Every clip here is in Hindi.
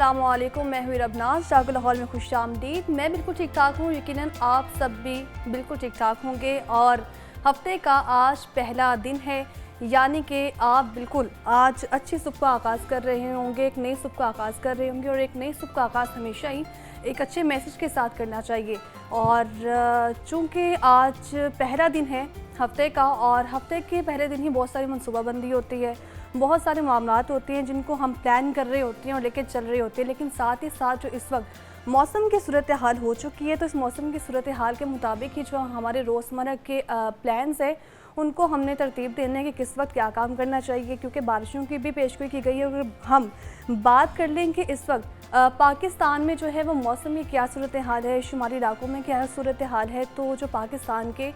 अस्सलामुअलैकुम, मैं हूँ रबनाज। जागो लाहौर में खुश आमदीद। मैं बिल्कुल ठीक ठाक हूँ, यकीनन आप सब भी बिल्कुल ठीक ठाक होंगे। और हफ्ते का आज पहला दिन है, यानी कि आप बिल्कुल आज अच्छी सुबह का आगाज़ कर रहे होंगे, एक नई सुबह का आगाज़ कर रहे होंगे। और एक नई सुबह का आगाज़ हमेशा ही एक अच्छे मैसेज के साथ करना चाहिए। और चूँकि आज पहला दिन है हफ्ते का, और हफ्ते के पहले दिन ही बहुत सारी मनसूबाबंदी होती है, बहुत सारे मामलात होते हैं जिनको हम प्लान कर रहे होते हैं और लेकर चल रहे होते हैं। लेकिन साथ ही साथ जो इस वक्त मौसम की सूरत हाल हो चुकी है, तो इस मौसम की सूरत हाल के मुताबिक ही जो हमारे रोज़मर्रा के प्लान्स हैं उनको हमने तरतीब देने कि किस वक्त क्या काम करना चाहिए, क्योंकि बारिशों की भी पेशगोई की गई है। और हम बात कर लें कि इस वक्त पाकिस्तान में जो है वो मौसम की क्या सूरत हाल है, शुमाली इलाकों में क्या सूरत हाल है, तो जो पाकिस्तान के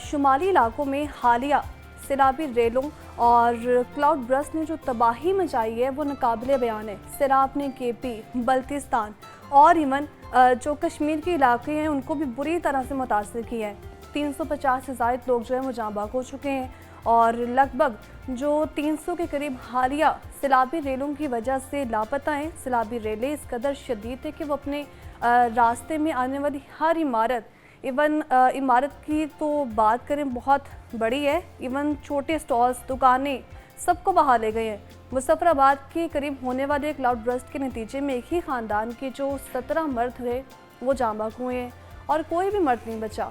शुमाली इलाकों में हालिया सैलाबी रेलों और क्लाउड बर्स्ट ने जो तबाही मचाई है वो नाकाबिले बयान है। सैलाब ने केपी, बल्तिस्तान और इवन जो कश्मीर के इलाके हैं उनको भी बुरी तरह से मुतासर किया है। 350 से ज़ायद लोग जो है वो जाँ बाग हो चुके हैं, और लगभग जो 300 के करीब हालिया सैलाबी रेलों की वजह से लापता हैं। सैलाबी रेलें इस कदर शदीद है कि वो अपने रास्ते में आने वाली हर इमारत, इवन इमारत की तो बात करें बहुत बड़ी है, इवन छोटे स्टॉल्स, दुकानें, सबको बहा ले गए हैं। मुजफ्फराबाद के करीब होने वाले क्लाउड बर्स्ट के नतीजे में एक ही ख़ानदान के जो 17 मर्द थे वो जाँ बाग हुए हैं, और कोई भी मर्द नहीं बचा।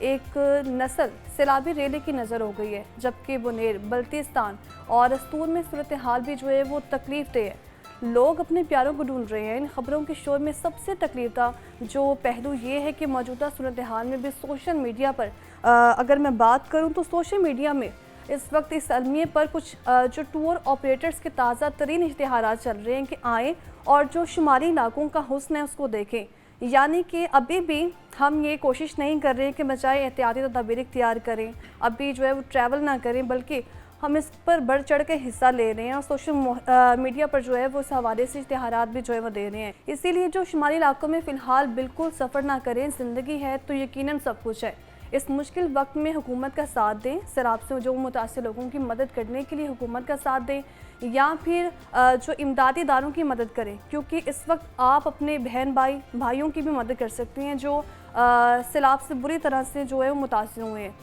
एक नस्ल सैलाबी रेले की नज़र हो गई है, जबकि बुनेर, बल्तिस्तान और अस्तूर में सूरत हाल भी जो है वो तकलीफ दे है। लोग अपने प्यारों को ढूंढ रहे हैं। इन खबरों के शोर में सबसे तकलीफ का जो पहलू ये है कि मौजूदा सूरत हाल में भी सोशल मीडिया पर अगर मैं बात करूं तो सोशल मीडिया में इस वक्त इस अलमिए पर कुछ जो टूर ऑपरेटर्स के ताज़ा तरीन इश्तिहारात चल रहे हैं कि आएँ और जो शुमारी इलाकों का हुस्न है उसको देखें। यानी कि अभी भी हम ये कोशिश नहीं कर रहे हैं कि बचाए एहतियाती तदबीर इख्तियार करें, अभी जो है वो ट्रैवल ना करें, बल्कि हम इस पर बढ़ चढ़ के हिस्सा ले रहे हैं और सोशल मीडिया पर जो है वो इस हवाले से इश्तिहारात भी जो है वो दे रहे हैं। इसीलिए जो शुमाली इलाकों में फ़िलहाल बिल्कुल सफ़र ना करें, ज़िंदगी है तो यकीनन सब कुछ है। इस मुश्किल वक्त में हुकूमत का साथ दें, सैलाब से जो मुतासिर लोगों की मदद करने के लिए हुकूमत का साथ दें, या फिर जो इमदादी इदारों की मदद करें, क्योंकि इस वक्त आप अपने बहन भाइयों की भी मदद कर सकती हैं जो सैलाब से बुरी तरह से जो है वो मुतासिर हुए हैं।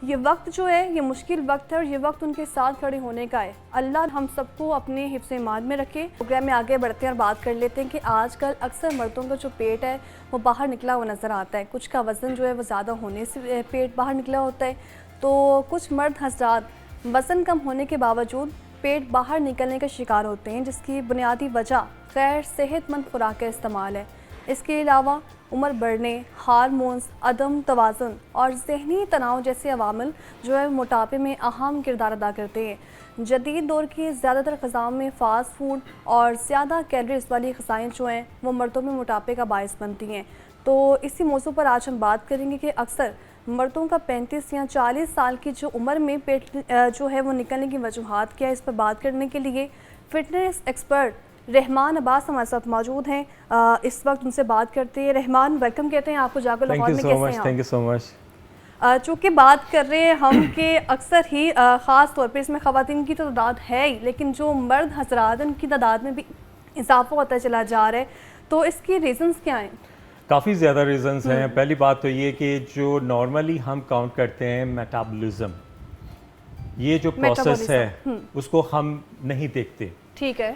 ये वक्त जो है ये मुश्किल वक्त है, और ये वक्त उनके साथ खड़े होने का है। अल्लाह हम सबको अपने हिफ्ज़ ईमान में रखे। प्रोग्राम में आगे बढ़ते हैं और बात कर लेते हैं कि आजकल अक्सर मर्दों का जो पेट है वो बाहर निकला हुआ नज़र आता है। कुछ का वज़न जो है वो ज़्यादा होने से पेट बाहर निकला होता है, तो कुछ मर्द हज़रात वज़न कम होने के बावजूद पेट बाहर निकलने का शिकार होते हैं, जिसकी बुनियादी वजह गैर सेहतमंद खुराक का इस्तेमाल है। इसके अलावा उम्र बढ़ने, हार्मोन्स, अदम तवाज़ुन और ज़हनी तनाव जैसे अवामिल जो है मोटापे में अहम किरदार अदा करते हैं। जदीद दौर की ज़्यादातर ग़िज़ाओं में फ़ास्ट फूड और ज़्यादा कैलोरीज़ वाली ग़िज़ाएँ जो हैं वो मर्दों में मोटापे का बायस बनती हैं। तो इसी मौजू पर आज हम बात करेंगे कि अक्सर मर्दों का 35 या 40 साल की जो उम्र में पेट जो है वो निकलने की वजूहात क्या है, इस पर बात करने के लिए फ़िटनेस एक्सपर्ट रहमान अब्बास हमारे साथ मौजूद हैं। इस वक्त उनसे बात करते हैं। रहमान, वेलकम कहते हैं आपको जागो लाहौर में। कैसे हैं आप? Thank you so much. चूँकि बात कर रहे हैं हम कि अक्सर ही ख़ास तौर पर इसमें ख़वातीन की तो तादाद है ही, लेकिन जो मर्द हज़रात उनकी तादाद में भी इजाफा होता चला जा रहा है, तो इसकी रीज़न्स क्या हैं? काफ़ी ज़्यादा रीज़न्स हैं। पहली बात तो ये कि जो नॉर्मली हम काउंट करते हैं मेटाबॉलिज्म, ये जो प्रोसेस है उसको हम नहीं देखते। ठीक है।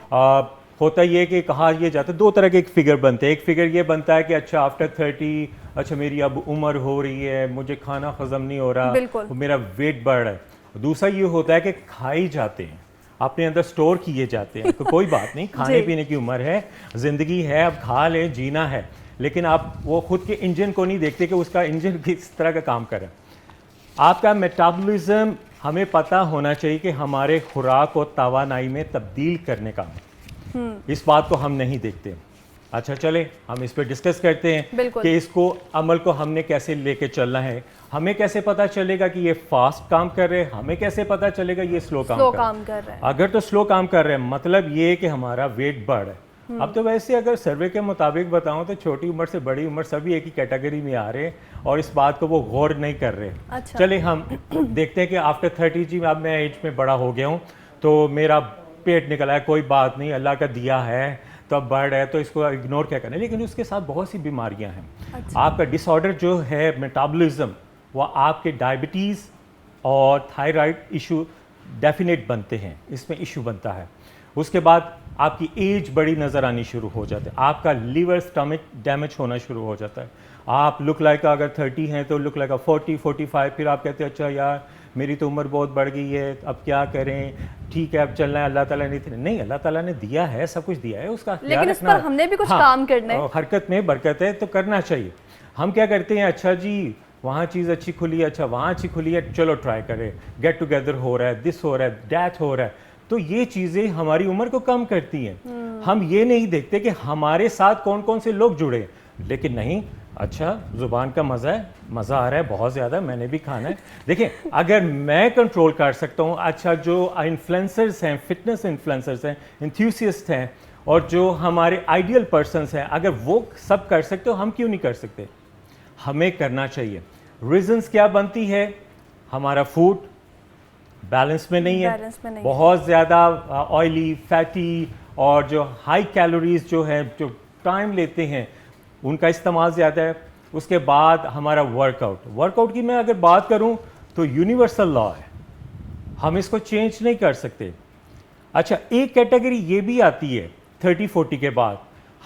होता ये कि कहा ये जाता है, दो तरह के एक फ़िगर बनते हैं। एक फ़िगर ये बनता है कि अच्छा आफ्टर 30, अच्छा मेरी अब उम्र हो रही है, मुझे खाना हज़म नहीं हो रहा, मेरा वेट बढ़ रहा है। दूसरा ये होता है कि खाई जाते हैं, अपने अंदर स्टोर किए जाते हैं। तो कोई बात नहीं, खाने पीने की उम्र है, ज़िंदगी है, अब खा लें, जीना है, लेकिन आप वो खुद के इंजन को नहीं देखते कि उसका इंजन किस तरह का काम कर रहा है। आपका मेटाबॉलिज्म हमें पता होना चाहिए कि हमारे खुराक और तवानाई में तब्दील करने का, इस बात को हम नहीं देखते। अच्छा चले हम इस पर डिस्कस करते हैं कि इसको अमल को हमने कैसे लेके चलना है। हमें कैसे पता चलेगा कि ये फास्ट काम कर रहे हैं, हमें कैसे पता चलेगा ये स्लो काम कर रहे हैं। अगर तो स्लो काम कर रहे हैं मतलब ये कि हमारा वेट बढ़ है। अब तो वैसे अगर सर्वे के मुताबिक बताऊं तो छोटी उम्र से बड़ी उम्र सभी एक ही कैटेगरी में आ रहे हैं, और इस बात को वो गौर नहीं कर रहे। अच्छा। चले हम देखते हैं कि आफ्टर 30 जी अब मैं एज में बड़ा हो गया हूँ, तो मेरा पेट निकला है, कोई बात नहीं, अल्लाह का दिया है, तो अब बढ़ रहा है, तो इसको इग्नोर क्या करना है। लेकिन उसके साथ बहुत सी बीमारियां हैं। अच्छा। आपका डिसऑर्डर जो है मेटाबॉलिज्म, वो आपके डायबिटीज़ और थायराइड इशू डेफिनेट बनते हैं, इसमें इशू बनता है। उसके बाद आपकी एज बड़ी नज़र आनी शुरू हो जाती है, आपका लीवर स्टमक डैमेज होना शुरू हो जाता है। आप लुक लाइक अगर 30 हैं तो लुक लाइक 40 45, फिर आप कहते हैं अच्छा यार मेरी तो उम्र बहुत बढ़ गई है, अब क्या करें, ठीक है अब चलना है, अल्लाह ताला ने नहीं, अल्लाह ताला ने दिया है, सब कुछ दिया है, उसका लेकिन उस पर हमने भी कुछ काम करना है। हरकत में बरकत है तो करना चाहिए। हम क्या करते हैं, अच्छा जी वहाँ चीज़ अच्छी खुली है, अच्छा वहाँ अच्छी खुली है, चलो ट्राई करें, गेट टुगेदर हो रहा है, दिस हो रहा है, दैट हो रहा है, तो ये चीज़ें हमारी उम्र को कम करती हैं। हम ये नहीं देखते कि हमारे साथ कौन कौन से लोग जुड़े, लेकिन नहीं, अच्छा ज़ुबान का मज़ा है, मज़ा आ रहा है बहुत ज़्यादा, मैंने भी खाना है। देखिए अगर मैं कंट्रोल कर सकता हूँ, अच्छा जो इन्फ्लुएंसर्स हैं, फिटनेस इन्फ्लुएंसर्स हैं, एंथुसियस्ट हैं, और जो हमारे आइडियल पर्सन्स हैं, अगर वो सब कर सकते हो, हम क्यों नहीं कर सकते? हमें करना चाहिए। रीजंस क्या बनती है, हमारा फूड बैलेंस में नहीं है, बहुत ज़्यादा ऑयली, फैटी, और जो हाई कैलोरीज जो है, जो टाइम लेते हैं, उनका इस्तेमाल ज़्यादा है। उसके बाद हमारा वर्कआउट की मैं अगर बात करूं तो यूनिवर्सल लॉ है, हम इसको चेंज नहीं कर सकते। अच्छा, एक कैटेगरी ये भी आती है 30-40 के बाद,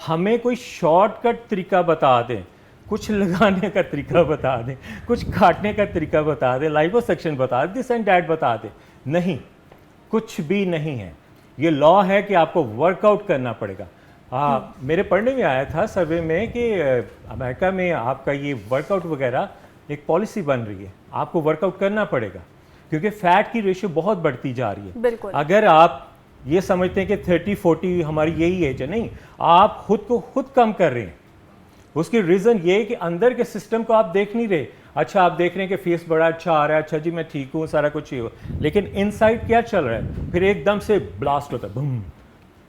हमें कोई शॉर्टकट तरीका बता दें, कुछ लगाने का तरीका बता दें, कुछ काटने का तरीका बता दें, लाइपोसक्शन बता दें, दिस एंड दैट बता दें, नहीं, कुछ भी नहीं है। ये लॉ है कि आपको वर्कआउट करना पड़ेगा। मेरे पढ़ने में आया था सर्वे में कि अमेरिका में आपका ये वर्कआउट वगैरह एक पॉलिसी बन रही है, आपको वर्कआउट करना पड़ेगा, क्योंकि फैट की रेशियो बहुत बढ़ती जा रही है। बिल्कुल। अगर आप ये समझते हैं कि 30-40 हमारी यही एज है, नहीं, आप खुद को खुद कम कर रहे हैं। उसकी रीज़न ये है कि अंदर के सिस्टम को आप देख नहीं रहे। अच्छा, आप देख रहे हैं कि फेस बड़ा अच्छा आ रहा है, अच्छा जी मैं ठीक हूँ, सारा कुछ ही हो, लेकिन इनसाइड क्या चल रहा है, फिर एकदम से ब्लास्ट होता है, बूम।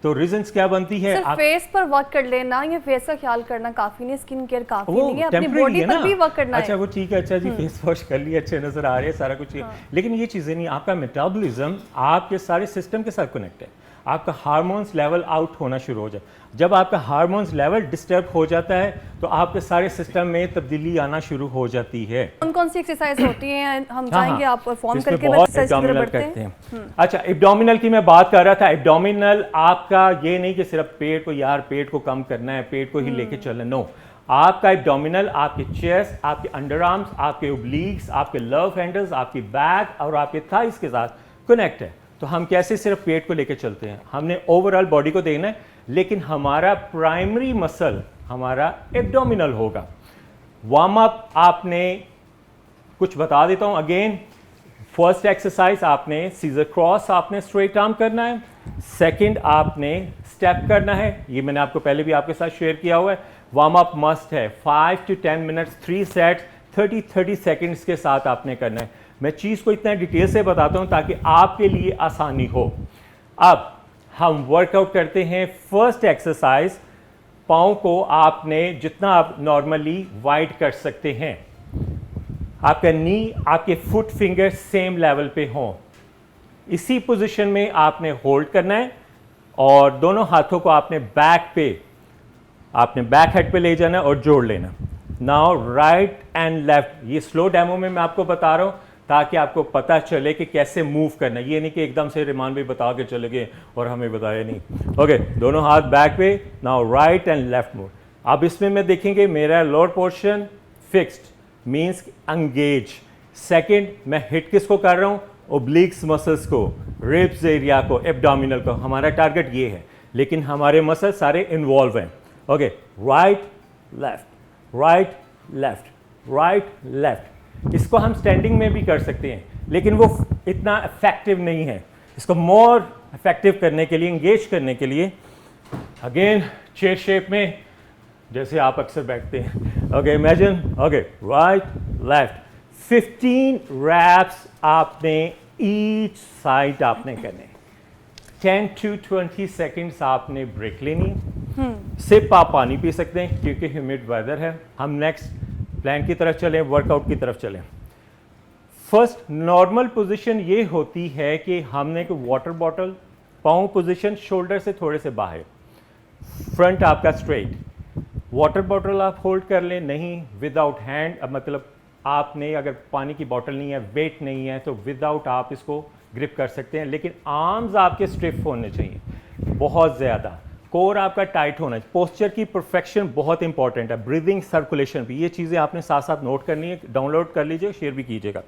तो रीजंस क्या बनती है, सिर्फ फेस पर वर्क कर लेना या फेस का ख्याल करना काफी नहीं, स्किन केयर काफी नहीं है, अपनी बॉडी पर भी वर्क करना है। अच्छा वो ठीक है, अच्छा जी फेस वॉश कर लिया, अच्छे नजर आ रहे हैं, सारा कुछ, लेकिन ये चीजें नहीं। आपका मेटाबॉलिज्म आपके सारे सिस्टम के साथ कनेक्ट है, आपका हार्मोन्स लेवल आउट होना शुरू हो जाए। जब आपका हार्मोन्स लेवल डिस्टर्ब हो जाता है तो आपके सारे सिस्टम में तब्दीली आना शुरू हो जाती है। कौन कौन सी एक्सरसाइज होती हैं, हम चाहेंगे आप परफॉर्म करके एब्डोमिनल करते हैं। अच्छा, एब्डोमिनल की मैं बात कर रहा था। एब्डोमिनल आपका ये नहीं कि सिर्फ पेट को, यार पेट को कम करना है, पेट को ही लेके चलना, नो। आपका एब्डोमिनल आपके चेस्ट, आपके अंडर आर्म्स, आपके ओब्लिक्स, आपके लव हैंडल्स, आपकी बैक और आपके थाइस के साथ कनेक्ट है। तो हम कैसे सिर्फ पेट को लेकर चलते हैं, हमने ओवरऑल बॉडी को देखना है, लेकिन हमारा प्राइमरी मसल हमारा एब्डोमिनल होगा। वार्म अप आपने कुछ बता देता हूं अगेन। फर्स्ट एक्सरसाइज आपने सीजर क्रॉस, आपने स्ट्रेट आर्म करना है। सेकंड आपने स्टेप करना है, ये मैंने आपको पहले भी आपके साथ शेयर किया हुआ है। वार्म अप मस्ट है, 5 to 10 मिनट्स, 3 सेट्स, 30 सेकंड्स के साथ आपने करना है। मैं चीज़ को इतना डिटेल से बताता हूं ताकि आपके लिए आसानी हो। अब हम वर्कआउट करते हैं। फर्स्ट एक्सरसाइज, पाँव को आपने जितना आप नॉर्मली वाइड कर सकते हैं, आपका नी, आपके फुट फिंगर सेम लेवल पे हों। इसी पोजीशन में आपने होल्ड करना है और दोनों हाथों को आपने बैक हेड पे ले जाना है और जोड़ लेना। नाउ राइट एंड लेफ्ट, ये स्लो डेमो में मैं आपको बता रहा हूँ ताकि आपको पता चले कि कैसे मूव करना है। ये नहीं कि एकदम से रिमान भी बता के चले गए और हमें बताया नहीं। ओके, दोनों हाथ बैक पे, now right and left move. अब इसमें मैं देखेंगे मेरा lower portion fixed, means engage. Second, मैं हिट किसको कर रहा हूँ, ओब्लिक्स मसल्स को, रिब्स एरिया को, एब्डोमिनल को। हमारा टारगेट ये है, लेकिन हमारे मसल सारे इन्वॉल्व हैं। Okay, right left, right left, right left. इसको हम स्टैंडिंग में भी कर सकते हैं, लेकिन वो इतना इफेक्टिव नहीं है। इसको मोर इफेक्टिव करने के लिए, एंगेज करने के लिए, अगेन चेयर शेप में जैसे आप अक्सर बैठते हैं। Okay, imagine, okay, right left, 15 reps आपने ईच साइड आपने करने। 10 to 20 सेकेंड्स आपने ब्रेक लेनी। सिर्फ आप पानी पी सकते हैं क्योंकि ह्यूमिड वेदर है। हम नेक्स्ट प्लान की तरफ चलें, वर्कआउट की तरफ चलें। फर्स्ट नॉर्मल पोजीशन ये होती है कि हमने कोई वाटर बॉटल, पाँव पोजीशन शोल्डर से थोड़े से बाहर, फ्रंट आपका स्ट्रेट, वाटर बॉटल आप होल्ड कर लें, नहीं विदाउट हैंड, अब मतलब आपने अगर पानी की बॉटल नहीं है, वेट नहीं है, तो विदाउट आप इसको ग्रिप कर सकते हैं, लेकिन आर्म्स आपके स्टिफ होने चाहिए बहुत ज़्यादा, कोर आपका टाइट होना चाहिए। पोस्चर की परफेक्शन बहुत इंपॉर्टेंट है, ब्रीदिंग, सर्कुलेशन भी, ये चीज़ें आपने साथ साथ नोट करनी है, डाउनलोड कर लीजिए, शेयर भी कीजिएगा।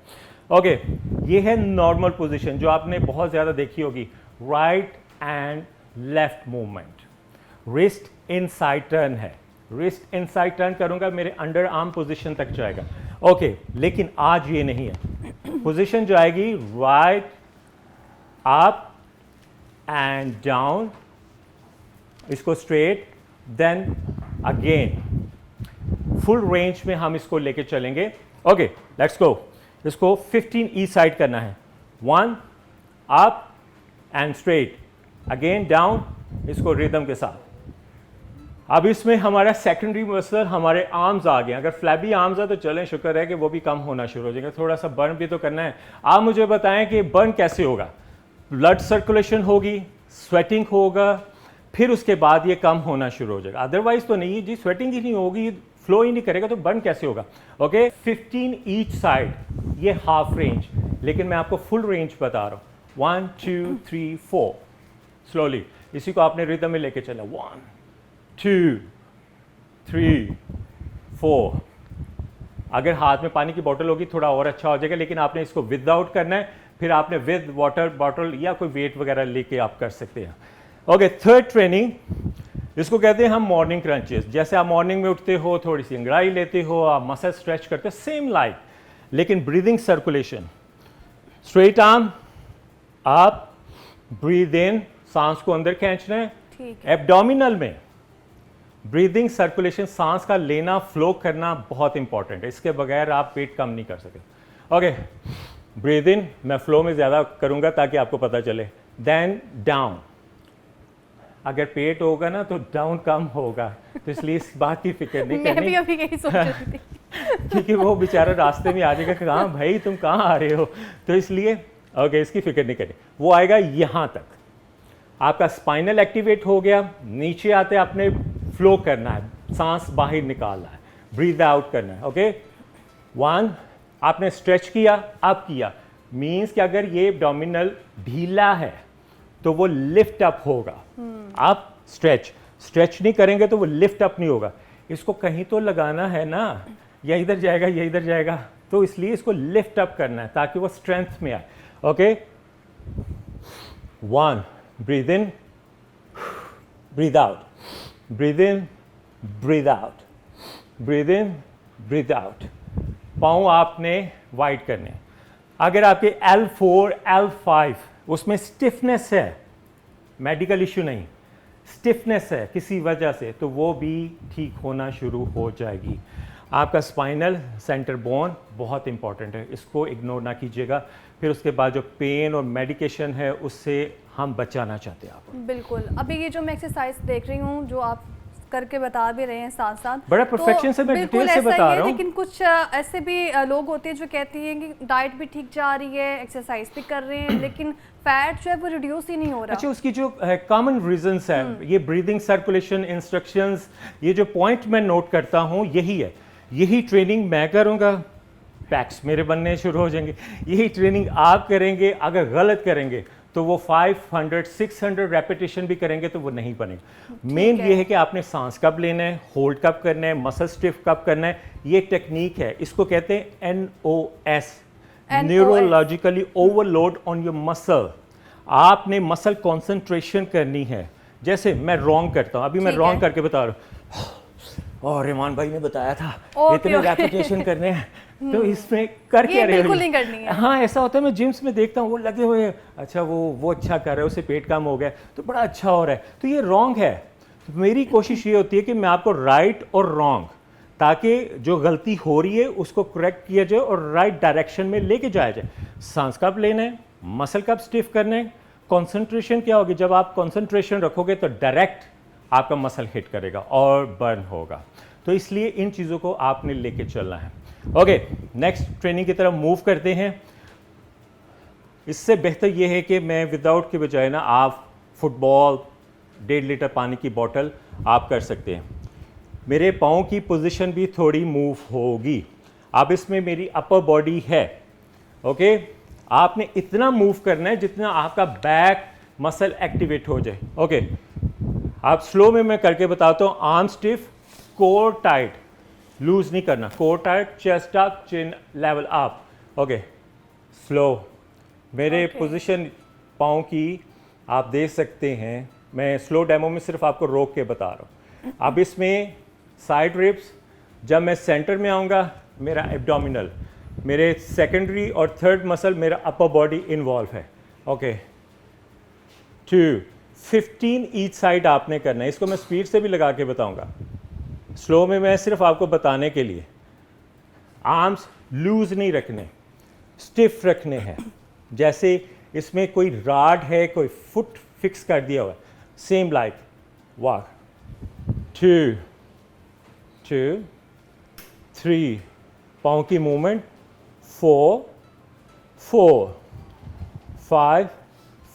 ओके, ये है नॉर्मल पोजीशन जो आपने बहुत ज़्यादा देखी होगी, right and left movement, wrist inside turn है, रिस्ट इनसाइड टर्न करूंगा मेरे अंडर आर्म पोजीशन तक जाएगा। ओके, लेकिन आज ये नहीं है, पोजीशन जाएगी राइट अप एंड डाउन, इसको straight, then again full range में हम इसको लेके चलेंगे। Okay, let's go. इसको 15 ई साइड करना है, 1 up and straight, again down, इसको रिदम के साथ। अब इसमें हमारा सेकेंडरी मसल हमारे आर्म्स आ गए, अगर फ्लैबी आर्म्स है तो चलें, शुक्र है कि वो भी कम होना शुरू हो जाएगा, थोड़ा सा बर्न भी तो करना है। आप मुझे बताएं कि बर्न कैसे होगा? ब्लड सर्कुलेशन होगी, स्वेटिंग होगा, फिर उसके बाद ये कम होना शुरू हो जाएगा, अदरवाइज तो नहीं जी, स्वेटिंग ही नहीं होगी, फ्लो ही नहीं करेगा, तो बर्न कैसे होगा? ओके, 15 ईच साइड, ये हाफ रेंज, लेकिन मैं आपको फुल रेंज बता रहा हूँ। 1 2 3 4, स्लोली, इसी को आपने रिदम में लेके चला, 1 2 3 4। अगर हाथ में पानी की बोतल होगी थोड़ा और अच्छा हो जाएगा, लेकिन आपने इसको विदाउट करना है, फिर आपने विद वाटर बॉटल या कोई वेट वगैरह लेके आप कर सकते हैं। ओके, थर्ड ट्रेनिंग, इसको कहते हैं हम मॉर्निंग क्रंचेस। जैसे आप मॉर्निंग में उठते हो, थोड़ी सी अंगड़ाई लेते हो, आप मसल स्ट्रेच करते हो, सेम लाइक, लेकिन ब्रीदिंग सर्कुलेशन, स्ट्रेट आर्म आप, ब्रीद इन, सांस को अंदर खींचना है, एब्डोमिनल में ब्रीदिंग सर्कुलेशन, सांस का लेना फ्लो करना बहुत इंपॉर्टेंट है, इसके बगैर आप पेट कम नहीं कर सकते। ओके, ब्रीद इन, मैं फ्लो में ज़्यादा करूँगा ताकि आपको पता चले, देन डाउन, अगर पेट होगा ना तो डाउन कम होगा, तो इसलिए इस बात की फिक्र नहीं करनी। मैं भी अभी यही सोच रही थी क्योंकि वो बेचारा रास्ते में आ जाएगा, कहाँ भाई तुम कहाँ आ रहे हो, तो इसलिए ओके, इसकी फिक्र नहीं करनी। वो आएगा यहाँ तक, आपका स्पाइनल एक्टिवेट हो गया, नीचे आते आपने फ्लो करना है, सांस बाहर निकालना है, ब्रीद आउट करना है। ओके, 1, आपने स्ट्रेच किया, अप किया, मीन्स कि अगर ये एब्डोमिनल ढीला है तो वो लिफ्ट अप होगा। आप स्ट्रेच नहीं करेंगे तो वो लिफ्ट अप नहीं होगा, इसको कहीं तो लगाना है ना, या इधर जाएगा या इधर जाएगा, तो इसलिए इसको लिफ्ट अप करना है ताकि वो स्ट्रेंथ में आए। Okay, 1, breathe in, breathe out, breathe in, breathe out, breathe in, breathe out. पाँव आपने वाइड करने, अगर आपके L4 L5 उसमें स्टिफनेस है, मेडिकल इश्यू नहीं, स्टिफनेस है किसी वजह से, तो वो भी ठीक होना शुरू हो जाएगी। आपका स्पाइनल सेंटर बोन बहुत इंपॉर्टेंट है, इसको इग्नोर ना कीजिएगा। फिर उसके बाद जो पेन और मेडिकेशन है उससे हम बचाना चाहते हैं आपको। बिल्कुल, अभी ये जो मैं एक्सरसाइज देख रही हूँ जो आप करके बता भी रहे हैं साथ साथ, बड़ा परफेक्शन से मैं डिटेल से बता रहा हूँ। लेकिन कुछ ऐसे भी लोग होते हैं जो कहते हैं कि डाइट भी ठीक जा रही है, एक्सरसाइज भी कर रहे हैं, लेकिन फैट जो है वो रिड्यूस ही नहीं हो रहा। अच्छा, उसकी जो कॉमन रीजंस है, ये ब्रीदिंग सर्कुलेशन इंस्ट्रक्शंस, ये जो पॉइंट मैं नोट करता हूँ यही है, यही ट्रेनिंग मैं करूँगा, पैक्स मेरे बनने शुरू हो जाएंगे, यही ट्रेनिंग आप करेंगे। अगर गलत करेंगे तो वो 500 600 रेपिटेशन भी करेंगे तो वो नहीं बनेगा। मेन ये है कि आपने सांस कब लेना है, होल्ड कब करना है, मसल स्टिफ कब करना है, ये टेक्निक है, इसको कहते हैं NOS, neurologically overload on your muscle. आपने मसल कॉन्सेंट्रेशन करनी है। जैसे मैं रॉन्ग करता हूँ, अभी मैं रॉन्ग करके बता रहा हूँ, और रेमान भाई ने बताया था इतने रेपिटेशन करने हैं, तो इसमें कर क्या रहे हो? नहीं करनी है। हाँ, ऐसा होता है, मैं जिम्स में देखता हूँ वो लगे हुए हैं, अच्छा वो अच्छा कर रहा है, उससे पेट कम हो गया तो बड़ा अच्छा हो रहा है, तो ये रॉन्ग है। तो मेरी कोशिश ये होती है कि मैं आपको राइट और रॉन्ग, ताकि जो गलती हो रही है उसको करेक्ट किया जाए और राइट डायरेक्शन में लेके जाया जाए। सांस कब लेना है, मसल कब स्टिफ करना है, कॉन्सेंट्रेशन क्या होगी, जब आप कॉन्सेंट्रेशन रखोगे तो डायरेक्ट आपका मसल हिट करेगा और बर्न होगा, तो इसलिए इन चीज़ों को आपने लेके चलना है। ओके, नेक्स्ट ट्रेनिंग की तरफ मूव करते हैं। इससे बेहतर ये है कि मैं विदाउट के बजाय ना आप फुटबॉल 1.5 लीटर पानी की बोतल आप कर सकते हैं। मेरे पाँव की पोजीशन भी थोड़ी मूव होगी। अब इसमें मेरी अपर बॉडी है, ओके। आपने इतना मूव करना है जितना आपका बैक मसल एक्टिवेट हो जाए, ओके। आप स्लो में मैं करके बताता हूँ। Arm stiff, core tight, loose नहीं करना, core tight, chest up, chin level up, okay. Slow. मेरे पोजीशन पाँव की आप देख सकते हैं। मैं स्लो डेमो में सिर्फ आपको रोक के बता रहा हूँ। अब इसमें साइड रिप्स, जब मैं सेंटर में आऊँगा मेरा एब्डोमिनल, मेरे सेकेंडरी और थर्ड मसल मेरा अपर बॉडी इन्वॉल्व है, ओके। 2, 15 ईच साइड आपने करना है। इसको मैं स्पीड से भी लगा के बताऊंगा, स्लो में मैं सिर्फ आपको बताने के लिए। आर्म्स लूज नहीं रखने, स्टिफ रखने हैं। जैसे इसमें कोई राड है, कोई फुट फिक्स कर दिया हुआ है, सेम लाइक वॉक। 2, 2, 3, पाँव की मूवमेंट, 4, 4, 5,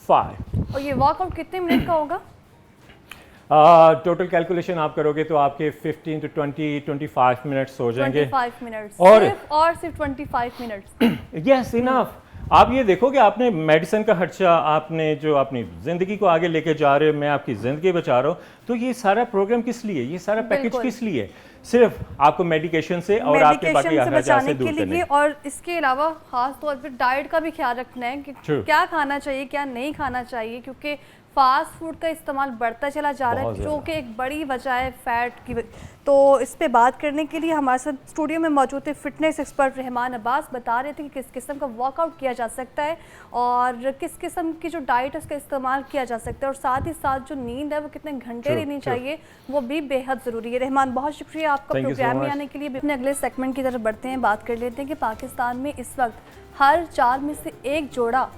5। और ये वर्कआउट कितने मिनट का होगा? टोटल कैलकुलेशन आप करोगे तो आपके 15 to 25 मिनट्स हो जाएंगे। 25 मिनट्स और सिर्फ 25 मिनट्स। Yes, enough. आप ये देखो कि आपने मेडिसिन का खर्चा, आपने जो अपनी ज़िंदगी को आगे लेके जा रहे हो, मैं आपकी ज़िंदगी बचा रहा हूँ, तो ये सारा प्रोग्राम किस लिए, ये सारा पैकेज किस लिए? सिर्फ आपको मेडिकेशन से और आपके बाकी अखराजात से दूर करने। और इसके अलावा खास तौर पे डाइट का भी ख्याल रखना है कि क्या खाना चाहिए, क्या नहीं खाना चाहिए, क्योंकि फास्ट फूड का इस्तेमाल बढ़ता चला जा रहा है, जो कि एक बड़ी वजह है फैट की। तो इस पे बात करने के लिए हमारे साथ स्टूडियो में मौजूद थे फिटनेस एक्सपर्ट रहमान अब्बास। बता रहे थे कि किस किस्म का वर्कआउट किया जा सकता है और किस किस्म की जो डाइट है उसका इस्तेमाल किया जा सकता है, और साथ ही साथ जो नींद है वो कितने घंटे लेनी चाहिए वो भी बेहद ज़रूरी है। रहमान, बहुत शुक्रिया आपका प्रोग्राम में आने के लिए। अपने अगले सेगमेंट की तरफ बढ़ते हैं, बात कर लेते हैं कि पाकिस्तान में इस वक्त हर 4 में से 1 जोड़ा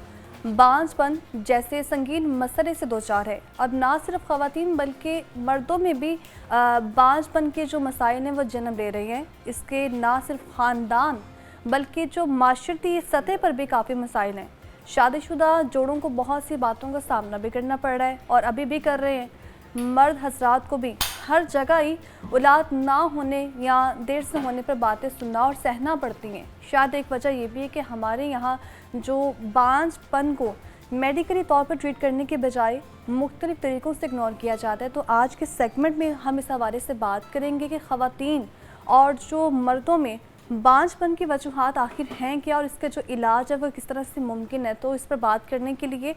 बांझपन जैसे संगीन मसले से दो चार है। अब ना सिर्फ ख़वातीन बल्कि मर्दों में भी बांझपन के जो मसाइल हैं वो जन्म ले रहे हैं। इसके ना सिर्फ ख़ानदान बल्कि जो माशरती सतह पर भी काफ़ी मसाइल हैं। शादीशुदा जोड़ों को बहुत सी बातों का सामना भी करना पड़ रहा है और अभी भी कर रहे हैं। मर्द हजरात को भी हर जगह ही औलाद ना होने या देर से होने पर बातें सुनना और सहना पड़ती हैं। शायद एक वजह ये भी है कि हमारे यहाँ जो बांझपन को मेडिकली तौर पर ट्रीट करने के बजाय मुख्तलिफ तरीक़ों से इग्नोर किया जाता है। तो आज के सेगमेंट में हम इस हवाले से बात करेंगे कि ख़वातीन और जो मर्दों में बांझपन की वजूहात आखिर हैं क्या और इसका जो इलाज है वो किस तरह से मुमकिन है। तो इस पर बात करने के लिए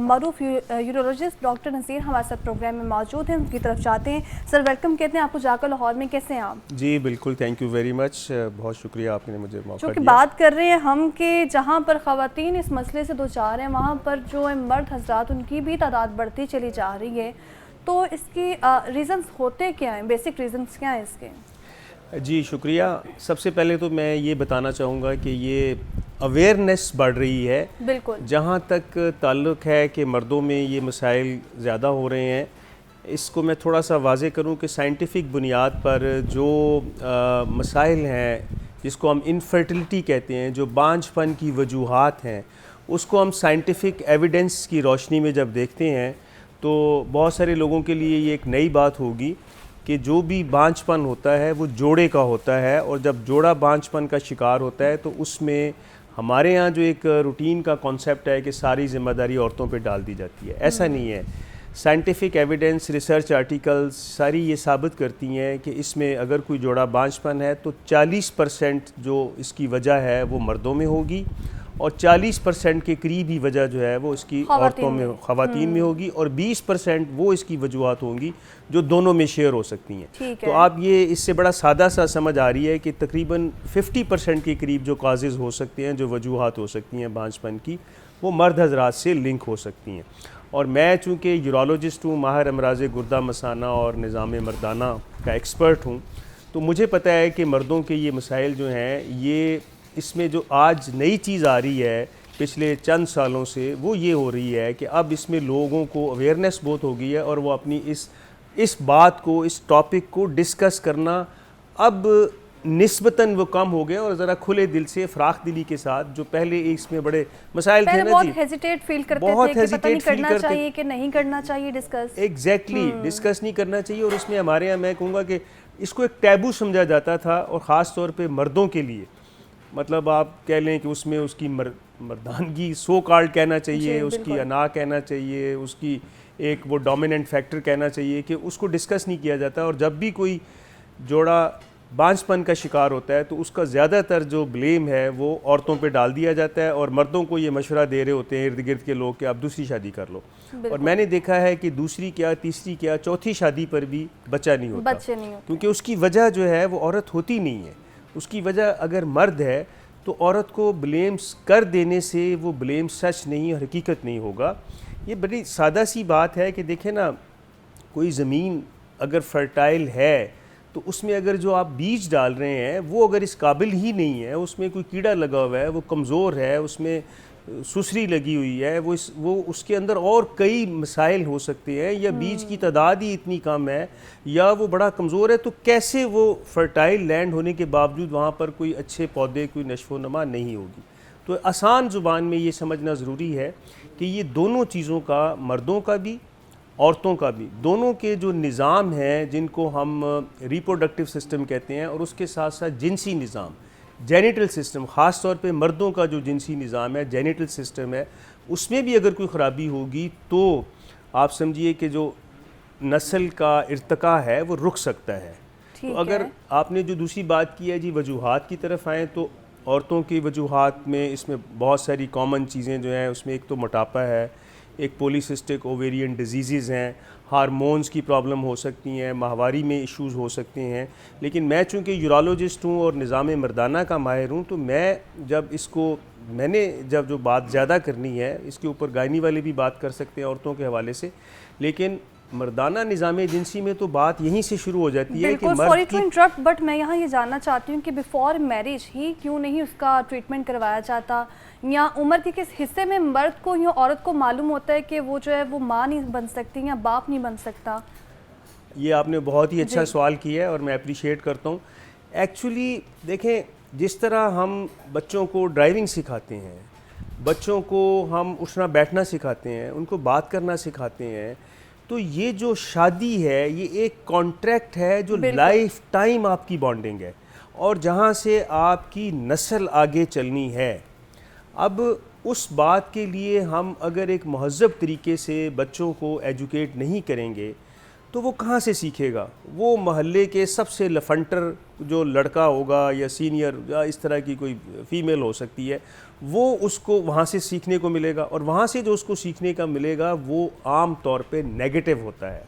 मरूफ यूरोलॉजिस्ट डॉक्टर नज़ीर हमारे साथ प्रोग्राम में मौजूद हैं, उनकी तरफ चाहते हैं। सर वेलकम कहते हैं आपको जाकर लाहौर में। कैसे हैं आप? जी बिल्कुल, थैंक यू वेरी मच, बहुत शुक्रिया आपने मुझे मौका दिया। जो कि बात कर रहे हैं हम कि जहाँ पर ख़वातीन इस मसले से दो चार हैं वहाँ पर जो मर्द हजरात उनकी भी तादाद बढ़ती चली जा रही है। तो इसकी रीज़न्स होते क्या हैं, बेसिक रीज़न्स क्या हैं इसके? जी शुक्रिया। सबसे पहले तो मैं ये बताना चाहूँगा कि ये अवेयरनेस बढ़ रही है। बिल्कुल। जहाँ तक ताल्लुक़ है कि मर्दों में ये मसाइल ज़्यादा हो रहे हैं, इसको मैं थोड़ा सा वाज़े करूँ कि साइंटिफिक बुनियाद पर जो मसाइल हैं जिसको हम इनफर्टिलिटी कहते हैं, जो बांझपन की वजूहात हैं, उसको हम साइंटिफिक एविडेंस की रोशनी में जब देखते हैं तो बहुत सारे लोगों के लिए ये एक नई बात होगी कि जो भी बांझपन होता है वो जोड़े का होता है, और जब जोड़ा बांझपन का शिकार होता है तो उसमें हमारे यहाँ जो एक रूटीन का कॉन्सेप्ट है कि सारी जिम्मेदारी औरतों पे डाल दी जाती है। ऐसा नहीं है। साइंटिफिक एविडेंस, रिसर्च आर्टिकल्स सारी ये साबित करती हैं कि इसमें अगर कोई जोड़ा बांझपन है तो 40% जो इसकी वजह है वो मर्दों में होगी और 40% के करीब ही वजह जो है वो इसकी औरतों में, ख़वातीन में होगी, और 20% वो इसकी वजूहात होंगी जो दोनों में शेयर हो सकती हैं। तो आप ये इससे बड़ा सादा सा समझ आ रही है कि तकरीबन 50% के करीब जो काजेज़ हो सकते हैं, जो वजूहात हो सकती हैं बांझपन की, वो मर्द हजरात से लिंक हो सकती हैं। और मैं चूँकि यूरोलॉजिस्ट हूँ, माहिर अमराज़ गुर्दा मसाना और निज़ाम मर्दाना का एक्सपर्ट हूँ, तो मुझे पता है कि मर्दों के ये मसाइल जो हैं, ये इसमें जो आज नई चीज़ आ रही है पिछले चंद सालों से, वो ये हो रही है कि अब इसमें लोगों को अवेयरनेस बहुत हो गई है और वो अपनी इस बात को, इस टॉपिक को डिस्कस करना अब निस्बतन वो कम हो गए और ज़रा खुले दिल से फ़राख दिली के साथ, जो पहले इसमें बड़े मसाइल थे ना बहुत जी, हेजिटेट फील करते थे कि पता नहीं करना चाहिए कि नहीं करना चाहिए डिस्कस। एग्जैक्टली डिस्कस नहीं करना चाहिए। और उसमें हमारे यहाँ मैं कहूँगा कि इसको एक टैबू समझा जाता था, और ख़ास तौर पे मर्दों के लिए। मतलब आप कह लें कि उसमें उसकी मर्दानगी सो कॉल्ड कहना चाहिए, उसकी अना कहना चाहिए, उसकी एक वो डोमिनेंट फैक्टर कहना चाहिए, कि उसको डिस्कस नहीं किया जाता। और जब भी कोई जोड़ा बांझपन का शिकार होता है तो उसका ज़्यादातर जो ब्लेम है वो औरतों पे डाल दिया जाता है, और मर्दों को ये मशवरा दे रहे होते हैं इर्द गिर्द के लोग कि आप दूसरी शादी कर लो। और मैंने देखा है कि दूसरी क्या, तीसरी क्या, चौथी शादी पर भी बच्चा नहीं होता, क्योंकि उसकी वजह जो है वो औरत होती नहीं है। उसकी वजह अगर मर्द है तो औरत को ब्लेम्स कर देने से वो ब्लेम सच नहीं, हकीकत नहीं होगा। ये बड़ी सादा सी बात है कि देखें ना, कोई ज़मीन अगर फर्टाइल है तो उसमें अगर जो आप बीज डाल रहे हैं वो अगर इस काबिल ही नहीं है, उसमें कोई कीड़ा लगा हुआ है, वो कमज़ोर है, उसमें सुसरी लगी हुई है, वो उसके अंदर और कई मसाइल हो सकते हैं, या बीज की तादाद ही इतनी कम है, या वो बड़ा कमज़ोर है, तो कैसे वो फर्टाइल लैंड होने के बावजूद वहाँ पर कोई अच्छे पौधे, कोई नशो नमा नहीं होगी। तो आसान ज़ुबान में ये समझना ज़रूरी है कि ये दोनों चीज़ों का, मर्दों का भी औरतों का भी, दोनों के जो निज़ाम हैं जिनको हम रिप्रोडक्टिव सिस्टम कहते हैं, और उसके साथ साथ जिनसी निज़ाम, जेनिटल सिस्टम, ख़ास तौर पे मर्दों का जो जिनसी निज़ाम है, जेनिटल सिस्टम है, उसमें भी अगर कोई ख़राबी होगी तो आप समझिए कि जो नस्ल का इर्तिका है वो रुक सकता है। तो अगर आपने जो दूसरी बात की है जी, वजूहात की तरफ आएँ, तो औरतों की वजूहात में इसमें बहुत सारी कॉमन चीज़ें जो हैं, उसमें एक तो मोटापा है, एक पॉलीसिस्टिक ओवेरियन डिजीज़ हैं, हार्मोन्स की प्रॉब्लम हो सकती हैं, माहवारी में इश्यूज़ हो सकते हैं। लेकिन मैं चूँकि यूरोलॉजिस्ट हूँ और निज़ाम मर्दाना का माहिर हूँ, तो मैंने जब जो बात ज़्यादा करनी है, इसके ऊपर गायनी वाले भी बात कर सकते हैं औरतों के हवाले से, लेकिन मर्दाना निज़ाम जिनसी में तो बात यहीं से शुरू हो जाती है कि सॉरी टू इंटरप्ट, बट मैं यहाँ ये जानना चाहती हूँ कि बिफोर मैरिज ही क्यों नहीं उसका ट्रीटमेंट करवाया जाता, या उम्र के किस हिस्से में मर्द को या औरत को मालूम होता है कि वो जो है वो माँ नहीं बन सकती या बाप नहीं बन सकता? ये आपने बहुत ही अच्छा सवाल किया है और मैं अप्रिशिएट करता हूँ। एक्चुअली देखें, जिस तरह हम बच्चों को ड्राइविंग सिखाते हैं, बच्चों को हम उठना बैठना सिखाते हैं, उनको बात करना सिखाते हैं, तो ये जो शादी है ये एक कॉन्ट्रैक्ट है जो लाइफ टाइम आपकी बॉन्डिंग है, और जहाँ से आपकी नस्ल आगे चलनी है। अब उस बात के लिए हम अगर एक महज़ब तरीके से बच्चों को एजुकेट नहीं करेंगे तो वो कहाँ से सीखेगा? वो मोहल्ले के सबसे लफंटर जो लड़का होगा या सीनियर या इस तरह की कोई फ़ीमेल हो सकती है, वो उसको वहाँ से सीखने को मिलेगा, और वहाँ से जो उसको सीखने का मिलेगा वो आम तौर पे नेगेटिव होता है।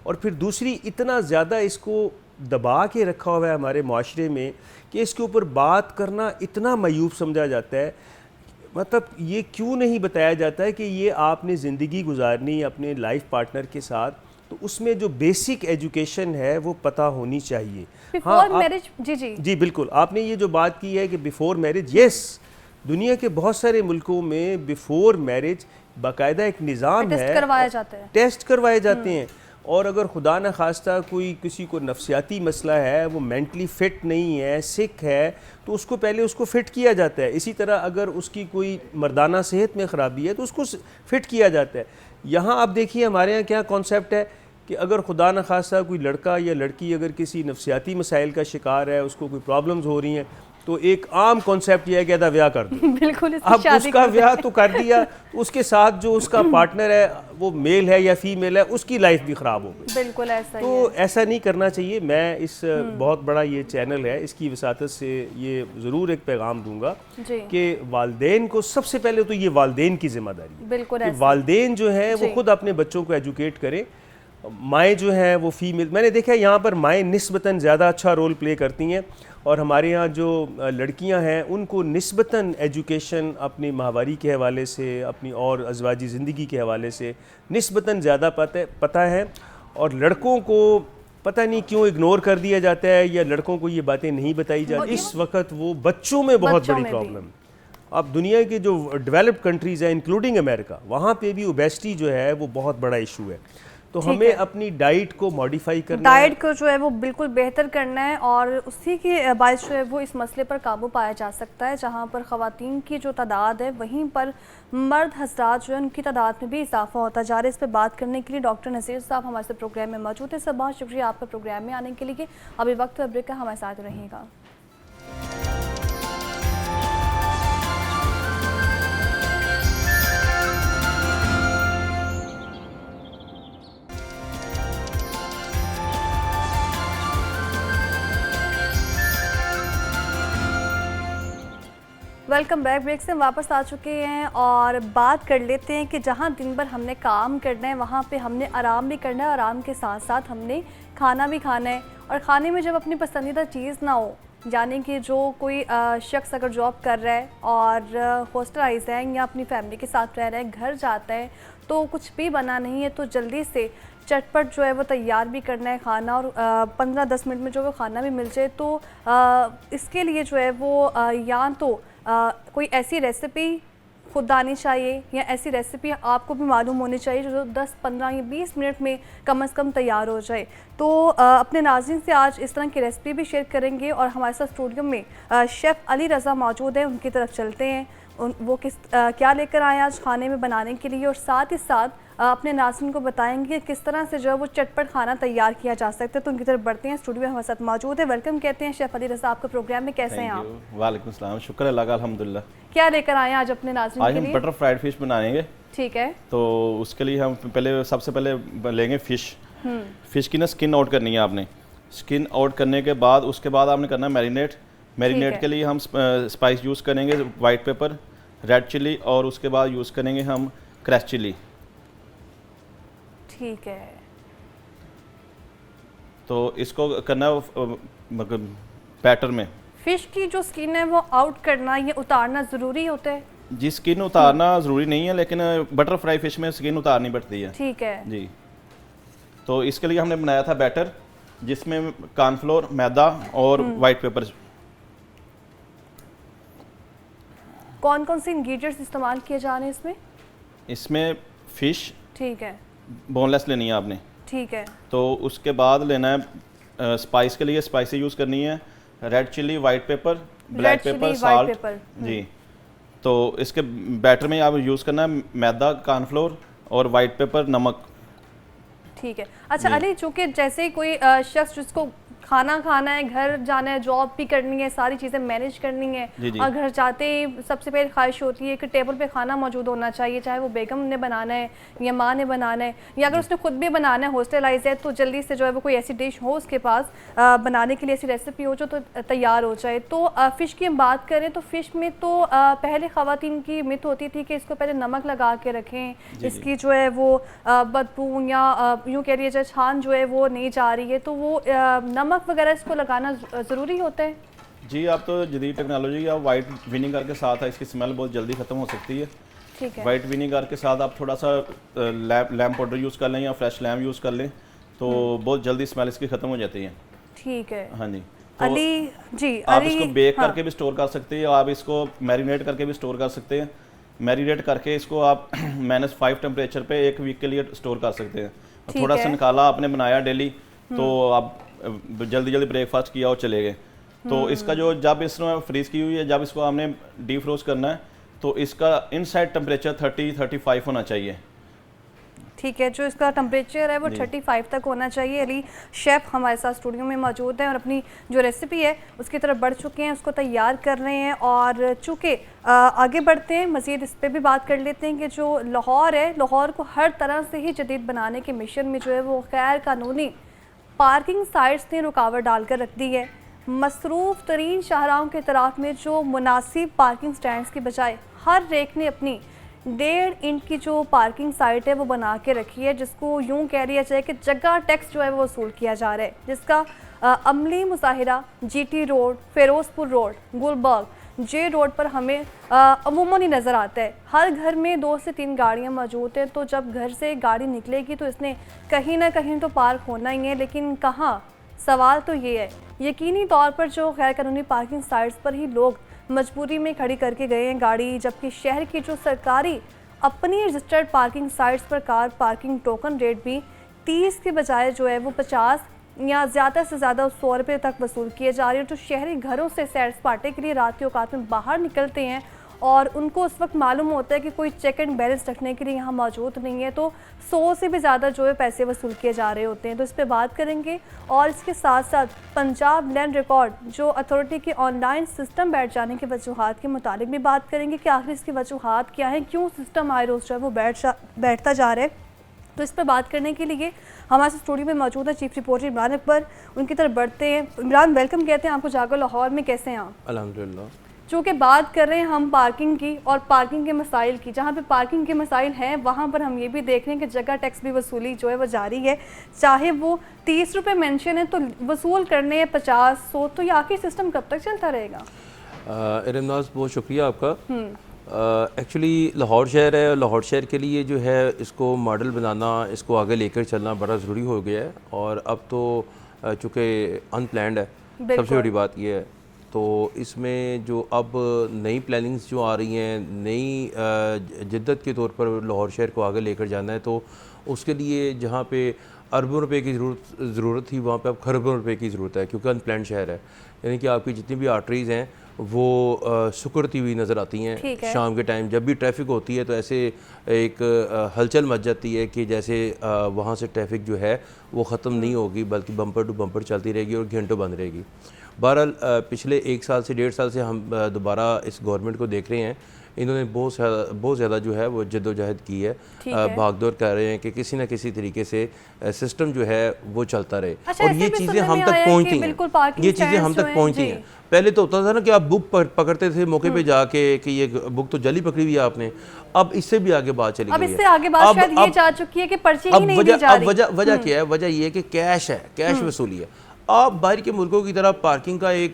और फिर दूसरी, इतना ज़्यादा इसको दबा के रखा हुआ है हमारे माशरे में कि इसके ऊपर बात करना इतना मायूब समझा जाता है। मतलब ये क्यों नहीं बताया जाता है कि ये आपने ज़िंदगी गुजारनी अपने लाइफ पार्टनर के साथ, तो उसमें जो बेसिक एजुकेशन है वो पता होनी चाहिए। बिफोर मैरिज, जी बिल्कुल, आपने ये जो बात की है कि बिफोर मैरिज, यस, दुनिया के बहुत सारे मुल्कों में बिफोर मैरिज बाकायदा एक निज़ाम है, टेस्ट करवाए जाते हैं। और अगर खुदा न खास्ता कोई किसी को नफ्सियाती मसला है, वो मेंटली फ़िट नहीं है, सिक है, तो उसको पहले उसको फ़िट किया जाता है। इसी तरह अगर उसकी कोई मर्दाना सेहत में ख़राबी है तो उसको फ़िट किया जाता है। यहाँ आप देखिए हमारे यहाँ क्या कॉन्सेप्ट है कि अगर खुदा न खास्ता कोई लड़का या लड़की अगर किसी नफ्सियाती मसाइल का शिकार है, उसको कोई प्रॉब्लम्स हो रही हैं, तो एक आम कॉन्सेप्ट यह है कि अदा ब्याह कर दो। बिल्कुल, अब उसका ब्याह तो कर दिया, उसके साथ जो उसका पार्टनर है वो मेल है या फीमेल है, उसकी लाइफ भी ख़राब हो गई। बिल्कुल ऐसा तो ऐसा नहीं करना चाहिए। मैं इस बहुत बड़ा ये चैनल है, इसकी वसातत से ये ज़रूर एक पैगाम दूंगा कि वालदेन को सबसे पहले तो ये वालदेन की जिम्मेदारी है कि वालदेन जो है वो खुद अपने बच्चों को एजुकेट करें। माएँ जो हैं वो फीमेल, मैंने देखा है यहाँ पर माएँ निस्बतन ज़्यादा अच्छा रोल प्ले करती हैं, और हमारे यहाँ जो लड़कियाँ हैं उनको निस्बतन एजुकेशन अपनी माहवारी के हवाले से, अपनी और अज़वाजी ज़िंदगी के हवाले से निस्बतन ज़्यादा पता है, और लड़कों को पता नहीं क्यों इग्नोर कर दिया जाता है या लड़कों को ये बातें नहीं बताई जाती। इस वक्त वो बच्चों में बहुत बड़ी प्रॉब्लम। अब दुनिया के जो डेवलप्ड कंट्रीज़ हैं इंक्लूडिंग अमेरिका, वहाँ पे भी ओबेसिटी जो है वो बहुत बड़ा इशू है। तो हमें अपनी डाइट को मॉडिफाई करना डाइट को जो है वो बिल्कुल बेहतर करना है और उसी के बायस जो है वो इस मसले पर काबू पाया जा सकता है। जहां पर ख़वातीन की जो तादाद है वहीं पर मर्द हज़रात जो है उनकी तादाद में भी इजाफा होता जा रहा है। इस पर बात करने के लिए डॉक्टर नज़ीर साहब हमारे साथ प्रोग्राम में मौजूद है। सब बहुत शुक्रिया आपका प्रोग्राम में आने के लिए। अभी वक्त ब्रेक का, हमारे साथ रहिएगा। Welcome back. ब्रेक से हम वापस आ चुके हैं और बात कर लेते हैं कि जहां दिन भर हमने काम करना है वहां पे हमने आराम भी करना है, आराम के साथ साथ हमने खाना भी खाना है। और खाने में जब अपनी पसंदीदा चीज़ ना हो, यानी कि जो कोई शख्स अगर जॉब कर रहा है और हॉस्टलाइज है या अपनी फैमिली के साथ रह रहा है, घर जाता है तो कुछ भी बना नहीं है, तो जल्दी से चटपट जो है वो तैयार भी करना है खाना और 15-10 मिनट में जो वो खाना भी मिल जाए। तो इसके लिए जो है वो या तो कोई ऐसी रेसिपी खुद आनी चाहिए या ऐसी रेसिपी आपको भी मालूम होनी चाहिए जो 10, 15 या 20 मिनट में कम से कम तैयार हो जाए। तो अपने नाज़रीन से आज इस तरह की रेसिपी भी शेयर करेंगे और हमारे साथ स्टूडियो में शेफ़ अली रज़ा मौजूद है, उनकी तरफ चलते हैं। वो क्या लेकर आए आज खाने में बनाने के लिए और साथ ही साथ अपने नाज़रीन को बताएंगे किस तरह से जो है वो चटपट खाना तैयार किया जा सकता है। तो उनकी तरफ बढ़ते हैं। स्टूडियो में हमारे साथ मौजूद है, वेलकम कहते हैं शेफ़ अली रज़ा आपका प्रोग्राम में। कैसे हैं आप? वालेकुम सलाम, शुक्र अल्लाह का, अल्हम्दुलिल्लाह। क्या लेकर आए आज अपने नाज़रीन के लिए? आज हम बटर फ्राइड फिश बनाएंगे। ठीक है। तो उसके लिए हम सबसे पहले लेंगे फ़िश। फ़िश की ना स्किन आउट करनी है आपने। स्किन आउट करने के बाद उसके बाद आपने करना है मैरिनेट के लिए हम स्पाइस यूज़ करेंगे, वाइट पेपर, रेड चिली और उसके बाद यूज़ करेंगे हम क्रश चिली। ठीक है। तो इसको करना मतलब बैटर में। फिश की जो स्किन है वो आउट करना, ये उतारना ज़रूरी होता है? जी, स्किन उतारना ज़रूरी नहीं है, लेकिन बटर फ्राई फिश में स्किन उतारनी पड़ती है। ठीक है जी। तो इसके लिए हमने बनाया था बैटर, जिसमें कॉर्नफ्लोर, मैदा और वाइट पेपर। कौन कौन से इंग्रेडिएंट्स इस्तेमाल किए जा रहे हैं इसमें? इसमें फ़िश, ठीक है, बोनलेस लेनी है आपने। ठीक है। तो उसके बाद लेना है स्पाइस के लिए स्पाइसी यूज़ करनी है, red chilli, white pepper, black pepper, salt. जी। तो इसके बैटर में आप यूज़ करना है मैदा, कॉर्नफ्लोर और वाइट पेपर, नमक। ठीक है। अच्छा अली, चूँकि जैसे ही कोई शख्स जिसको खाना खाना है, घर जाना है, जॉब भी करनी है, सारी चीज़ें मैनेज करनी है और घर जाते ही सबसे पहले ख्वाहिश होती है कि टेबल पे खाना मौजूद होना चाहिए, चाहे वो बेगम ने बनाना है या माँ ने बनाना है या अगर उसने खुद भी बनाना है, हॉस्टलाइज है, तो जल्दी से जो है वो कोई ऐसी डिश हो उसके पास बनाने के लिए, ऐसी रेसिपी हो जो तो तैयार हो जाए। तो फ़िश की हम बात करें तो फ़िश में तो पहले ख़वातीन की मिथ होती थी कि इसको पहले नमक लगा के रखें, इसकी जो है वो बदबू या यूँ कह रही है छान जो है वो नहीं जा रही है, तो वो नमक वगैरह इसको लगाना ज़रूरी होता है? जी, आप तो जदीद टेक्नोलॉजी या वाइट विनीगर के साथ है, इसकी स्मेल बहुत जल्दी ख़त्म हो सकती है। ठीक है। वाइट विनीगर के साथ आप थोड़ा सा लैम्प पाउडर यूज़ कर लें या फ्रेश लैम्प यूज़ कर लें, तो बहुत जल्दी स्मेल इसकी ख़त्म हो जाती है। ठीक है। हाँ जी। तो अली जी, आप इसको बेक करके भी स्टोर कर सकते हैं, आप इसको मैरिनेट करके भी स्टोर कर सकते हैं। मैरिनेट करके इसको आप -5 टेम्परेचर पे 1 वीक के लिए स्टोर कर सकते हैं। थोड़ा सा निकाला आपने, बनाया डेली, तो आप जल्दी ब्रेकफास्ट किया और चले गए। तो इसका जो जब इसमें फ्रीज की हुई है, जब इसको हमने डीप फ्रोज करना है, तो इसका इनसाइड टेम्परेचर 30-35 होना चाहिए। ठीक है, जो इसका टेम्परेचर है वो 35 तक होना चाहिए। अली शेफ़ हमारे साथ स्टूडियो में मौजूद है और अपनी जो रेसिपी है उसकी तरफ बढ़ चुके हैं, उसको तैयार कर रहे हैं। और चूँकि आगे बढ़ते हैं, मज़ीद इस पर भी बात कर लेते हैं कि जो लाहौर है, लाहौर को हर तरह से ही जदीद बनाने के मिशन में जो है वो गैर कानूनी पार्किंग साइट्स ने रुकावट डालकर रख दी है। मसरूफ़ तरीन शाहराहों के तरफ में जो मुनासिब पार्किंग स्टैंड्स की बजाय हर रेक ने अपनी 1.5 इंच की जो पार्किंग साइट है वो बना के रखी है, जिसको यूँ कह लिया जाए कि जगह टैक्स जो है वो वसूल किया जा रहा है, जिसका अमली मुजाहिरा GT road, Ferozepur road, Gulberg J road पर हमें अमूमन ही नज़र आता है। हर घर में 2 से 3 गाड़ियाँ मौजूद हैं, तो जब घर से गाड़ी निकलेगी तो इसने कहीं ना कहीं तो पार्क होना ही है, लेकिन कहाँ? सवाल तो ये है। यकीनी तौर पर जो गैर कानूनी पार्किंग साइट्स पर ही लोग मजबूरी में खड़ी करके गए हैं गाड़ी, जबकि शहर की जो सरकारी अपनी रजिस्टर्ड पार्किंग साइट्स पर कार पार्किंग टोकन रेट भी 30 के बजाय जो है वो 50 या ज़्यादा से ज़्यादा 100 रुपये तक वसूल किए जा रहे हैं। जो शहरी घरों से सैर सपाटे के लिए रात के औकात में बाहर निकलते हैं और उनको उस वक्त मालूम होता है कि कोई चेक एंड बैलेंस रखने के लिए यहाँ मौजूद नहीं है, तो 100 से भी ज़्यादा जो है पैसे वसूल किए जा रहे होते हैं। तो इस पर बात करेंगे और इसके साथ साथ पंजाब लैंड रिकॉर्ड जो अथॉरिटी के ऑनलाइन सिस्टम बैठ जाने के वजूहात के मुताबिक भी बात करेंगे कि आखिर इसकी वजूहात क्या है, क्यों सिस्टम आए रोज़ जो है वो बैठता जा रहा है। तो इस पर बात करने के लिए हमारे स्टूडियो में मौजूद है चीफ रिपोर्टर इमरान अकबर। उनकी तरफ बढ़ते हैं। इमरान, वेलकम कहते हैं आपको जागो लाहौर में। कैसे हैं आप? अल्हम्दुलिल्लाह। चूँकि बात कर रहे हैं हम पार्किंग की और पार्किंग के मसाइल की, जहाँ पे पार्किंग के मसाइल हैं वहाँ पर हम ये भी देख रहे हैं कि जगह टैक्स भी वसूली जो है वो जारी है। चाहे वो 30 रुपये मेंशन है तो वसूल करने हैं 50-100, तो ये आखिर सिस्टम कब तक चलता रहेगा? इरमनाज, बहुत शुक्रिया आपका। एक्चूअली लाहौर शहर है और लाहौर शहर के लिए जो है इसको मॉडल बनाना, इसको आगे लेकर चलना बड़ा ज़रूरी हो गया है। और अब तो चूँकि अनप्लैंड है, सबसे बड़ी बात यह है। तो इसमें जो अब नई प्लानिंग्स जो आ रही हैं, नई जिद्दत के तौर पर लाहौर शहर को आगे लेकर जाना है, तो उसके लिए जहाँ पे अरबों रुपए की ज़रूरत थी वहाँ पे अब खरबों रुपए की ज़रूरत है, क्योंकि अनप्लैंड शहर है। यानी कि आपकी जितनी भी आर्टरीज़ हैं वो सुकड़ती हुई नज़र आती हैं। शाम के टाइम जब भी ट्रैफिक होती है तो ऐसे एक हलचल मच जाती है कि जैसे वहाँ से ट्रैफिक जो है वो ख़त्म नहीं होगी, बल्कि बम्पर टू बम्पर चलती रहेगी और घंटों बंद रहेगी। बहरहाल पिछले 1 साल से 1.5 साल से हम दोबारा इस गवर्नमेंट को देख रहे हैं। इन्होंने बहुत ज़्यादा जो है वो जद्दोजहद की है, भागदौड़ कर रहे हैं कि किसी न किसी तरीके से सिस्टम जो है वो चलता रहे। अच्छा, और ये चीज़ें हम तक पहुँचती हैं, ये चीज़ें हम तक पहुँचती हैं। पहले तो होता था ना कि आप बुक पकड़ते थे मौके पे जाके कि ये बुक तो जली पकड़ी हुई है आपने। अब इससे भी आगे बात चली गई है। अब इससे आगे बात शायद ये जा चुकी है कि पर्ची ही नहीं दी जा रही। अब वजह क्या है? वजह ये है कि कैश है, कैश वसूली है। आप बाहर के मुल्कों की तरह पार्किंग का एक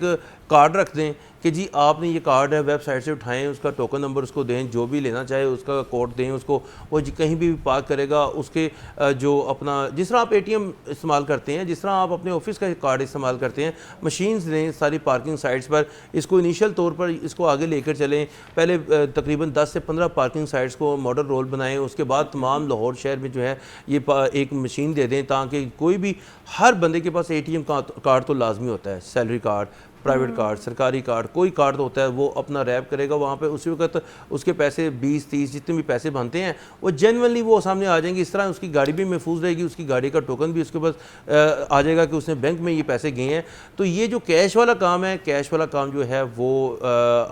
कार्ड रख दें कि जी आपने ये कार्ड है, वेबसाइट से उठाएं, उसका टोकन नंबर उसको दें, जो भी लेना चाहे उसका कोड दें उसको, वो कहीं भी पार्क करेगा। उसके जो अपना जिस तरह आप ATM इस्तेमाल करते हैं, जिस तरह आप अपने ऑफिस का कार्ड इस्तेमाल करते हैं, मशीन्स दें सारी पार्किंग साइट्स पर। इसको इनिशियल तौर पर इसको आगे लेकर चलें। पहले तकरीबन 10 से 15 पार्किंग साइट्स को मॉडल रोल बनाएं। उसके बाद तमाम लाहौर शहर में जो है ये एक मशीन दे दें, ताकि कोई भी हर बंदे के पास ATM कार्ड तो लाजमी होता है, सैलरी कार्ड, प्राइवेट कार्ड, सरकारी कार्ड, कोई कार्ड होता है, वो अपना रैप करेगा वहाँ पे। उसी वक्त उसके पैसे 20-30 जितने भी पैसे बनते हैं वो जेन्युइनली वो सामने आ जाएंगे। इस तरह उसकी गाड़ी भी महफूज रहेगी, उसकी गाड़ी का टोकन भी उसके पास आ जाएगा कि उसने बैंक में ये पैसे गए हैं। तो ये जो कैश वाला काम है, कैश वाला काम जो है वो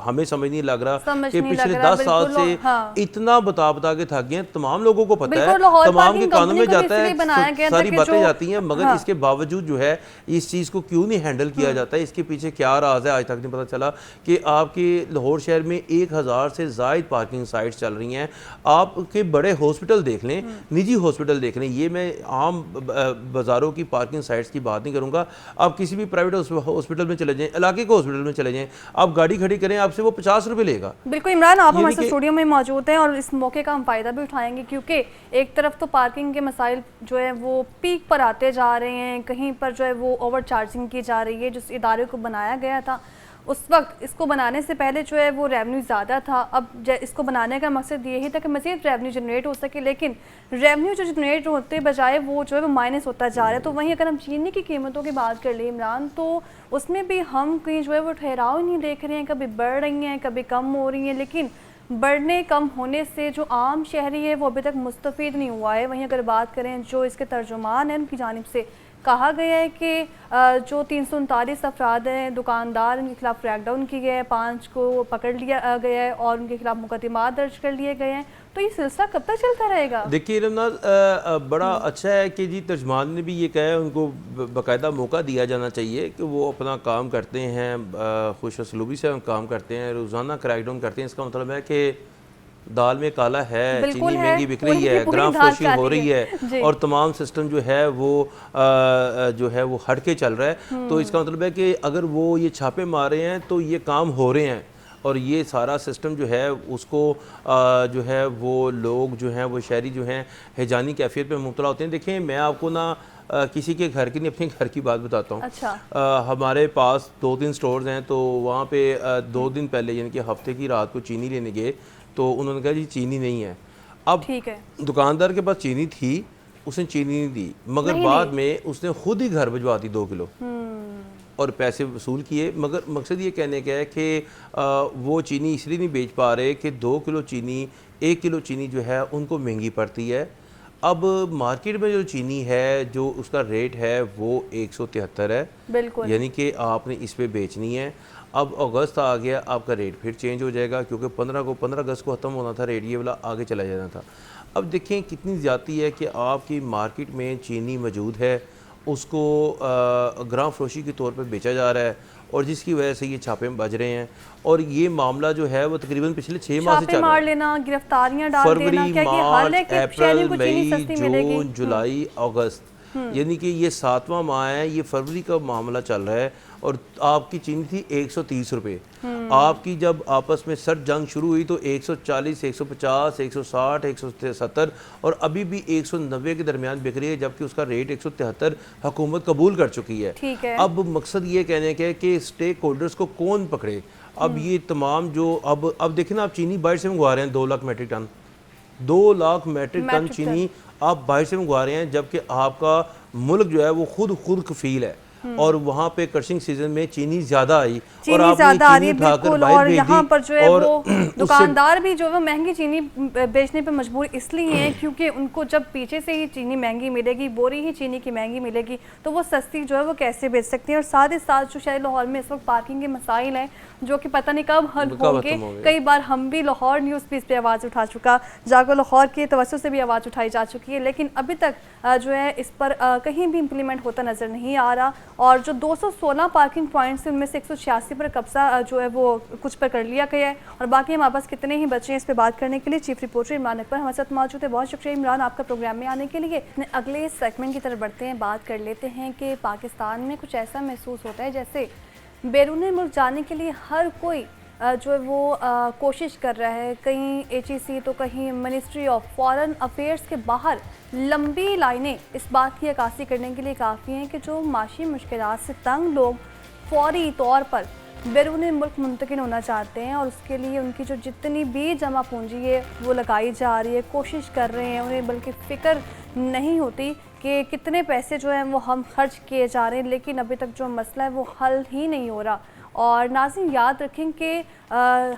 हमें समझ नहीं लग रहा कि पिछले 10 साल से इतना बता के थक गए। तमाम लोगों को पता है, तमाम के कानून में जाता है, सारी बातें जाती हैं, मगर इसके बावजूद जो है इस चीज़ को क्यों नहीं हैंडल किया जाता है? इसके पीछे क्या राज है? आज तक नहीं पता चला कि आपके लाहौर शहर में 1000 से ज़ायद पार्किंग साइट्स चल रही हैं। आपके बड़े हॉस्पिटल देख लें, निजी हॉस्पिटल देख लें, ये मैं आम बाज़ारों की पार्किंग साइट्स की बात नहीं करूँगा। आप किसी भी प्राइवेट हॉस्पिटल में चले जाएं, इलाके के हॉस्पिटल में चले जाएं, आप गाड़ी खड़ी करें, आपसे वो 50 रुपये लेगा। बिल्कुल इमरान, आप हमारे स्टूडियो में मौजूद हैं और इस मौके का हम फ़ायदा भी उठाएंगे, क्योंकि एक तरफ तो पार्किंग के मसाइल जो है वो पीक पर आते जा रहे हैं, कहीं पर जो है वो ओवर चार्जिंग की जा रही है। जिस इदारे को बनाया गया था उस वक्त, इसको बनाने से पहले जो है वो रेवेन्यू ज़्यादा था। अब इसको बनाने का मकसद यही था कि मज़ीद रेवेन्यू जनरेट हो सके, लेकिन रेवेन्यू जो जनरेट होते बजाय वो जो है वो माइनस होता जा रहा है। तो वहीं अगर हम चीनी की कीमतों की बात कर लें इमरान, तो उसमें भी हम कहीं जो है वो ठहराव नहीं देख रहे हैं। कभी बढ़ रही हैं, कभी कम हो रही हैं, लेकिन बढ़ने कम होने से जो आम शहरी है वो अभी तक मुस्तफ़ीद नहीं हुआ है। वहीं अगर बात करें जो इसके तर्जुमान हैं, उनकी जानिब से कहा गया है कि जो 339 अफराद हैं दुकानदार, उनके खिलाफ क्रैकडाउन की गया है, 5 को पकड़ लिया गया है और उनके खिलाफ मुकदमात दर्ज कर लिए गए हैं। तो ये सिलसिला कब तक चलता रहेगा? देखिए रमनाज, बड़ा अच्छा है कि जी तर्जमान ने भी ये कहा है, उनको बाकायदा मौका दिया जाना चाहिए कि वो अपना काम करते हैं, खुश असलूबी से काम करते हैं, रोज़ाना क्रैकडाउन करते हैं। इसका मतलब है कि दाल में काला है, चीनी महंगी बिक रही है, ग्राम फरोशी हो रही है और तमाम सिस्टम जो है वो हट के चल रहा है। तो इसका मतलब है कि अगर वो ये छापे मार रहे हैं तो ये काम हो रहे हैं और ये सारा सिस्टम जो है उसको जो है वो लोग जो हैं वो शहरी जो हैं हैजानी कैफियत पे मुब्तला होते हैं। देखें, मैं आपको ना किसी के घर की नहीं अपने घर की बात बताता हूँ। अच्छा। हमारे पास 2-3 स्टोर्स हैं, तो वहाँ पे 2 दिन पहले यानी कि हफ्ते की रात को चीनी लेने गए तो उन्होंने कहा जी चीनी नहीं है। अब ठीक है, दुकानदार के पास चीनी थी उसने चीनी नहीं दी, मगर बाद में उसने खुद ही घर भिजवा दी 2 किलो और पैसे वसूल किए। मगर मकसद ये कहने का है कि वो चीनी इसलिए नहीं बेच पा रहे कि 2 किलो चीनी, 1 किलो चीनी जो है उनको महंगी पड़ती है। अब मार्केट में जो चीनी है जो उसका रेट है वो 173 है, बिल्कुल, यानी कि आपने इस पे बेचनी है। अब अगस्त आ गया, आपका रेट फिर चेंज हो जाएगा, क्योंकि 15 अगस्त को ख़त्म होना था रेट, ये वाला आगे चला जाना था। अब देखें कितनी ज़्यादती है कि आपकी मार्केट में चीनी मौजूद है, उसको ग्राम फरोशी के तौर पे बेचा जा रहा है और जिसकी वजह से ये छापे बज रहे हैं। और ये मामला जो है वो तकरीबन पिछले 6 माह से चल रहा है। लेना, गिरफ्तारियां डाल फरवरी, देना, मार्च, अप्रैल, मई, जून, जुलाई, अगस्त, यानी कि ये 7वां माह है। ये फरवरी का मामला चल रहा है और आपकी चीनी थी 130 रुपये। आपकी जब आपस में सर्द जंग शुरू हुई तो 140, 150, 160, 170 और अभी भी 190 के दरमियान बिक रही है, जबकि उसका रेट 173 हुकूमत कबूल कर चुकी है। अब मकसद ये कहने का है कि स्टेक होल्डर्स को कौन पकड़े। अब ये तमाम जो अब देखें ना, आप चीनी बाहर से मंगवा रहे हैं 2 lakh metric ton, 2 lakh metric ton चीनी आप बाहर से मंगवा रहे हैं, जबकि आपका मुल्क जो है वो खुद कफील है और वहाँ पे क्रशिंग सीजन में चीनी ज्यादा आई और आपने चीनी उठाकर बाहर भेज दी। पर जो है वो दुकानदार भी जो है महंगी चीनी बेचने पे मजबूर इसलिए हैं क्योंकि उनको जब पीछे से ही चीनी महंगी मिलेगी, बोरी ही चीनी की महंगी मिलेगी, तो वो सस्ती जो है वो कैसे बेच सकती हैं। और साथ ही साथ जो शहर लाहौर में इस वक्त पार्किंग के मसाइल हैं जो कि पता नहीं कब हल होंगे। कई बार हम भी लाहौर न्यूज़ पे इस पर आवाज़ उठा चुका, जागो लाहौर के तवज्जो से भी आवाज़ उठाई जा चुकी है, लेकिन अभी तक जो है इस पर कहीं भी इम्प्लीमेंट होता नज़र नहीं आ रहा। और जो 216 पार्किंग पॉइंट्स हैं उनमें से 186 पर कब्जा जो है वो कुछ पर कर लिया गया है और बाकी हमारे पास कितने ही बचे हैं इस पर बात करने के लिए। चीफ रिपोर्टर इमरान अकबर हमारे साथ मौजूद है। बहुत शुक्रिया इमरान आपका प्रोग्राम में आने के लिए। अपने अगले सेगमेंट की तरफ बढ़ते हैं, बात कर लेते हैं कि पाकिस्तान में कुछ ऐसा महसूस होता है जैसे बैरून मुल्क जाने के लिए हर कोई जो है वो कोशिश कर रहा है। कहीं HEC तो कहीं मिनिस्ट्री ऑफ फॉरेन अफेयर्स के बाहर लंबी लाइनें इस बात की अक्कासी करने के लिए काफ़ी हैं कि जो माशी मुश्किलात से तंग लोग फौरी तौर पर बैरून मुल्क मुंतकिल होना चाहते हैं और उसके लिए उनकी जो जितनी भी जमा पूंजी है वो लगाई जा रही है, कोशिश कर रहे हैं, उन्हें बल्कि फ़िक्र नहीं होती कि कितने पैसे जो हैं वो हम खर्च किए जा रहे हैं, लेकिन अभी तक जो मसला है वो हल ही नहीं हो रहा। और नाज़रीन याद रखें कि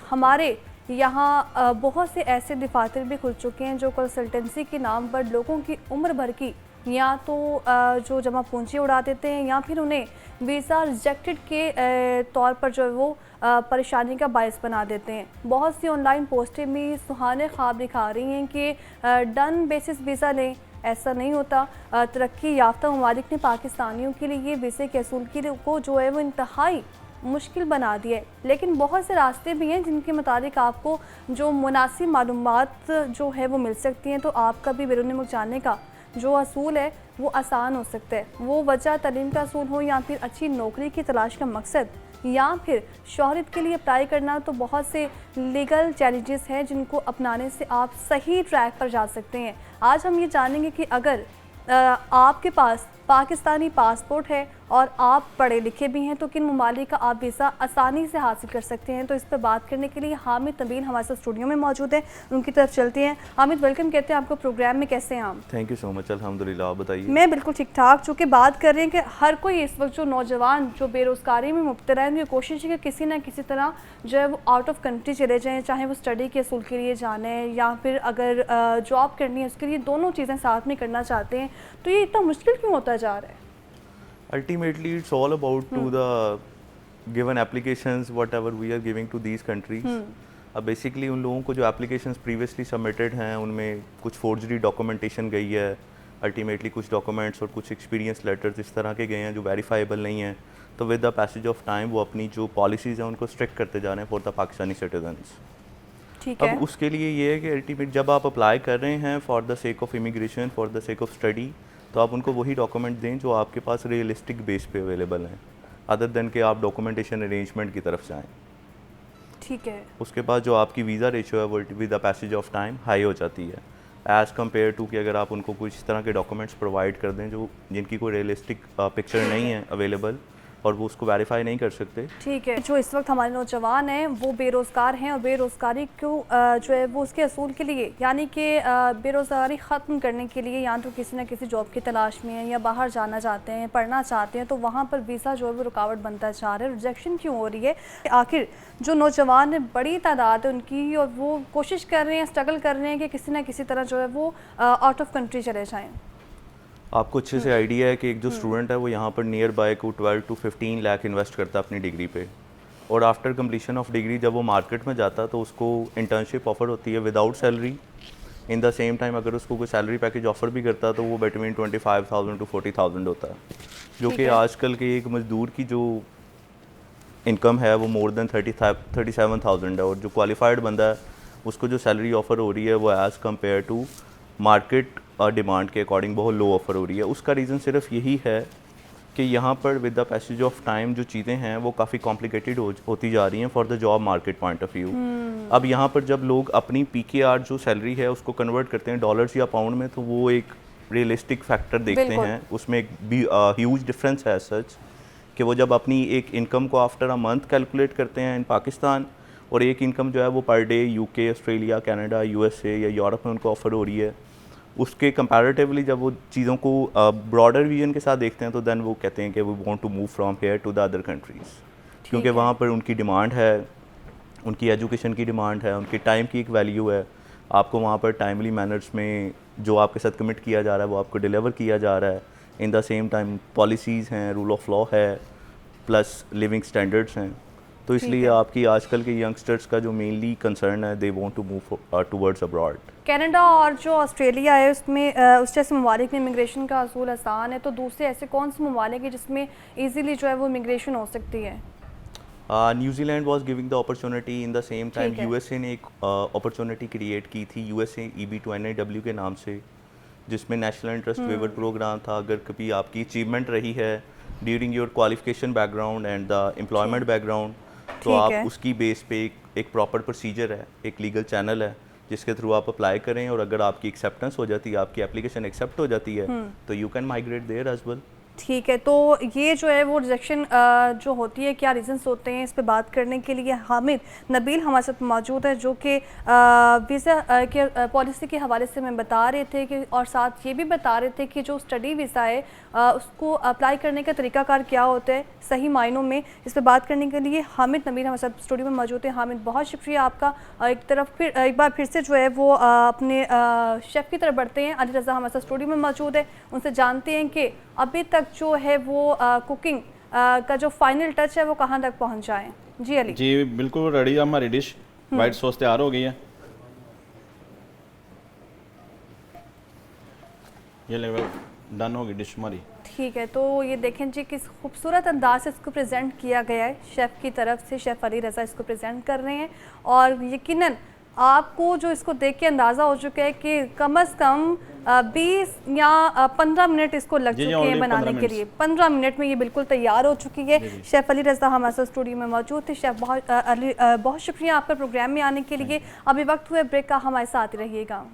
हमारे यहाँ बहुत से ऐसे दफातर भी खुल चुके हैं जो कंसल्टेंसी के नाम पर लोगों की उम्र भर की या तो जो जमा पूंजी उड़ा देते हैं या फिर उन्हें वीज़ा रिजेक्टेड के तौर पर जो है वो परेशानी का बायस बना देते हैं। बहुत सी ऑनलाइन पोस्टें भी सुहाने ख्वाब दिखा रही हैं कि डन बेसिस वीज़ा लें, ऐसा नहीं होता। तरक्की याफ्ता ममालिक ने पाकिस्तानियों के लिए ये वीज़े के असूल को जो है वो इंतहाई मुश्किल बना दिया है, लेकिन बहुत से रास्ते भी हैं जिनके मुताबिक आपको जो मुनासिब मालूमात जो है वो मिल सकती हैं, तो आपका भी बैरून मुल्क जाने का जो असूल है वो आसान हो सकता है। वो वजह तालीम का असूल हो या फिर अच्छी नौकरी की तलाश का मकसद या फिर शोहरत के लिए अप्लाई करना, तो बहुत से लीगल चैलेंजेस हैं जिनको अपनाने से आप सही ट्रैक पर जा सकते हैं। आज हम ये जानेंगे कि अगर आपके पास पाकिस्तानी पासपोर्ट है और आप पढ़े लिखे भी हैं तो किन ममालिक का आप वीज़ा आसानी से हासिल कर सकते हैं। तो इस पर बात करने के लिए हामिद नबील हमारे साथ स्टूडियो में मौजूद है, उनकी तरफ चलते हैं। हामिद वेलकम कहते हैं आपको प्रोग्राम में, कैसे हैं आप? थैंक यू सो मच, अल्हम्दुलिल्लाह, आप बताइए। मैं बिल्कुल ठीक ठाक। चूँकि बात कर रहे हैं कि हर कोई इस वक्त जो नौजवान जो बेरोज़गारी में मुब्तला है उनकी कोशिश है कि किसी न किसी तरह जो है वो आउट ऑफ कंट्री चले जाएँ, चाहे वो स्टडी के असूल के लिए जाने या फिर अगर जॉब करनी है उसके लिए, दोनों चीज़ें साथ में करना चाहते हैं। तो ये इतना मुश्किल क्यों होता जा रहा है? Ultimately, it's all about to the given applications whatever we are giving to these countries. अब बेसिकली उन लोगों को जो एप्लीकेशंस प्रीवियसली सबमिटेड हैं उनमें कुछ फोर्जरी डॉक्यूमेंटेशन गई है, अल्टीमेटली कुछ डॉक्यूमेंट्स और कुछ एक्सपीरियंस लेटर्स इस तरह के गए हैं जो वेरीफाइबल नहीं हैं। तो with the passage of time वो अपनी जो पॉलिसीज़ हैं उनको स्ट्रिक्ट करते जा रहे हैं फॉर द पाकिस्तानी सिटीजन्स। ठीक है। अब उसके लिए ये है कि अल्टीमेट जब आप अप्लाई कर रहे हैं for the sake of immigration, for the sake of study, तो आप उनको वही डॉक्यूमेंट दें जो आपके पास रियलिस्टिक बेस पे अवेलेबल हैं, अदर देन कि आप डॉक्यूमेंटेशन अरेंजमेंट की तरफ जाएं। ठीक है। उसके बाद जो आपकी वीज़ा रेशियो है वो with the passage of time high हो जाती है एज़ कम्पेयर टू कि अगर आप उनको कुछ इस तरह के डॉक्यूमेंट्स प्रोवाइड कर दें जो जिनकी कोई रियलिस्टिक पिक्चर नहीं है अवेलेबल, और वो उसको वेरीफाई नहीं कर सकते। ठीक है, जो इस वक्त हमारे नौजवान हैं वो बेरोज़गार हैं और बेरोज़गारी को जो है वो उसके असूल के लिए यानी कि बेरोज़गारी ख़त्म करने के लिए या तो किसी न किसी जॉब की तलाश में है या बाहर जाना चाहते हैं, पढ़ना चाहते हैं, तो वहाँ पर वीज़ा जो है वो रुकावट बनता जा रहा है, रिजेक्शन क्यों हो रही है? आखिर जो नौजवान है बड़ी तादाद है उनकी और वो कोशिश कर रहे हैं, स्ट्रगल कर रहे हैं कि किसी न किसी तरह जो है वो आउट ऑफ कंट्री चले जाएँ। आपको अच्छे से आइडिया है कि एक जो स्टूडेंट है वो यहाँ पर नियर बाय को 12 to 15 लाख इन्वेस्ट करता है अपनी डिग्री पे, और आफ्टर कंप्लीशन ऑफ डिग्री जब वो मार्केट में जाता है तो उसको इंटर्नशिप ऑफर होती है without salary. In the same time अगर उसको कोई सैलरी पैकेज ऑफर भी करता है तो वो बिटवीन 25,000 to 40,000 होता है, जो कि आजकल के एक मजदूर की जो इनकम है वो मोर देन 37,000 है, और जो क्वालिफाइड बंदा है उसको जो सैलरी ऑफर हो रही है वो as compare to market demand के अकॉर्डिंग बहुत लो ऑफर हो रही है। उसका रीज़न सिर्फ यही है कि यहाँ पर with the passage of time जो चीज़ें हैं वो काफ़ी कॉम्प्लिकेटेड होती जा रही हैं for the job market point of view. अब यहाँ पर जब लोग अपनी PKR जो सैलरी है उसको कन्वर्ट करते हैं डॉलर्स या पाउंड में, तो वो एक रियलिस्टिक फैक्टर देखते हैं, उसमें एक ह्यूज डिफरेंस है सच कि वो जब अपनी एक इनकम को आफ्टर अ मंथ कैलकुलेट करते हैं इन पाकिस्तान, और एक इनकम जो है वो per day UK, Australia, Canada, USA या यूरोप में उनको ऑफर हो रही है, उसके कंपैरेटिवली जब वो चीज़ों को ब्रॉडर विजन के साथ देखते हैं तो देन वो कहते हैं कि we want to move from here to the other countries, क्योंकि वहाँ पर उनकी डिमांड है, उनकी एजुकेशन की डिमांड है, उनकी टाइम की एक वैल्यू है, आपको वहाँ पर टाइमली मैनर्स में जो आपके साथ कमिट किया जा रहा है वो आपको डिलीवर किया जा रहा है। In the same time policies हैं, रूल ऑफ लॉ है, प्लस लिविंग स्टैंडर्ड्स हैं, तो इसलिए आपकी आजकल के यंगस्टर्स का जो मेनली कंसर्न है they want to move towards abroad. Canada और जो ऑस्ट्रेलिया है उसमें उस जैसे ममालिक में इमिग्रेशन का असूल आसान है, तो दूसरे ऐसे कौन से ममालिक हैं जिसमें ईजीली जो है वो इमिग्रेशन हो सकती है? New Zealand was giving the opportunity, in the same time USA ने एक अपॉर्चुनिटी क्रिएट की थी USA EB-2NIW के नाम से, जिसमें नेशनल इंटरेस्ट वेवर प्रोग्राम था। अगर कभी आपकी अचीवमेंट रही है during your qualification background and the employment background, तो आप उसकी बेस पे एक प्रॉपर प्रोसीजर है, एक लीगल चैनल है जिसके थ्रू आप अप्लाई करें, और अगर आपकी एक्सेप्टेंस हो जाती है, आपकी एप्लीकेशन एक्सेप्ट हो जाती है, तो you can migrate there as well. ठीक है, तो ये जो है वो रिजेक्शन जो होती है क्या रीजंस होते हैं, इस पे बात करने के लिए हामिद नबील हमारे साथ मौजूद है, जो कि वीज़ा के पॉलिसी के हवाले से मैं बता रहे थे कि, और साथ ये भी बता रहे थे कि जो स्टडी वीज़ा है उसको अप्लाई करने का तरीकाकार क्या होता है सही मायनों में। इस पर बात करने के लिए हामिद नबील हमारे साथ स्टूडियो में मौजूद है। हामिद, बहुत शुक्रिया आपका। एक बार फिर से जो है वो अपने शेफ़ की तरफ बढ़ते हैं। अली रज़ा हमारे साथ स्टूडियो में मौजूद है, उनसे जानते हैं कि अभी तक जो है वो कुकिंग का जो फाइनल टच है वो कहाँ तक पहुँचा है। जी अली। जी बिल्कुल रेडी है हमारी डिश, वाइट सॉस तैयार हो गई है। ये लेवल डन होगी डिश हमारी। ठीक है, तो ये देखें जी किस खूबसूरत अंदाज से इसको प्रेजेंट किया गया है शेफ़ की तरफ से। शेफ़ अली रज़ा इसको प्रेजेंट कर रहे हैं और यकीनन आपको जो इसको देख के अंदाज़ा हो चुका है कि कम से कम 20 या 15 मिनट इसको लग चुके हैं बनाने के लिए। 15 मिनट में ये बिल्कुल तैयार हो चुकी है। शेफ़ अली रज़ा हमारे साथ स्टूडियो में मौजूद थे। शेफ़ बहुत शुक्रिया आपका प्रोग्राम में आने के लिए। अभी वक्त हुए ब्रेक का, हमारे साथ ही रहिएगा।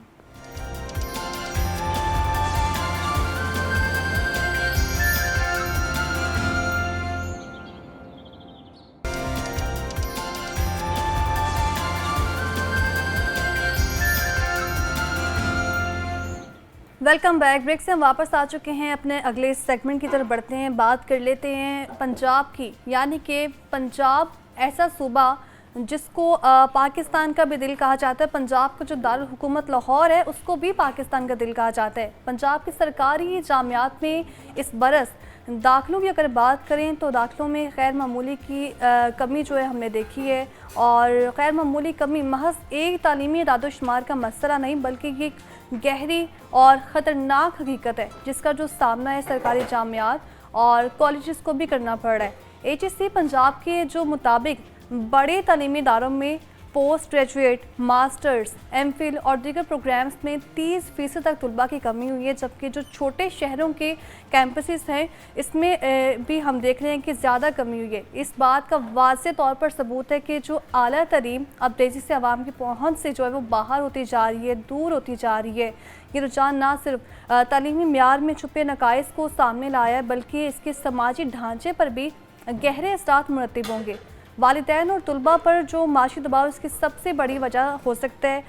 Welcome back. ब्रेक से हम वापस आ चुके हैं, अपने अगले सेगमेंट की तरफ बढ़ते हैं। बात कर लेते हैं पंजाब की, यानी कि पंजाब ऐसा सूबा जिसको पाकिस्तान का भी दिल कहा जाता है। पंजाब का जो दारुल हुकूमत लाहौर है उसको भी पाकिस्तान का दिल कहा जाता है। पंजाब की सरकारी जामियात में इस बरस दाखिलों की अगर बात करें तो दाखिलों में गैर मामूली की कमी जो है हमने देखी है, और गैर मामूली कमी महज एक तालीमी इदाद-ओ-शुमार का मसला नहीं बल्कि ये गहरी और ख़तरनाक हकीकत है जिसका जो सामना है सरकारी जामियात और कॉलेजेस को भी करना पड़ रहा है। HSC पंजाब के जो मुताबिक बड़े तालीमी इदारों में पोस्ट ग्रेजुएट, मास्टर्स, MPhil और दीगर प्रोग्राम्स में 30% तक तलबा की कमी हुई है, जबकि जो छोटे शहरों के कैंपसेस हैं इसमें भी हम देख रहे हैं कि ज़्यादा कमी हुई है। इस बात का वाज़ेह तौर पर सबूत है कि जो आला तरीम अब तेज़ी से आवाम की पहुँच से जो है वो बाहर होती जा रही है, दूर होती जा रही है। ये रुझान ना सिर्फ तालीमी म्यार में छुपे नकाइस को सामने लाया है बल्कि इसके समाजी ढांचे पर भी गहरे असरात मुरतब होंगे। वालिदैन और तुलबा पर जो माशी दबाव इसकी सबसे बड़ी वजह हो सकता है,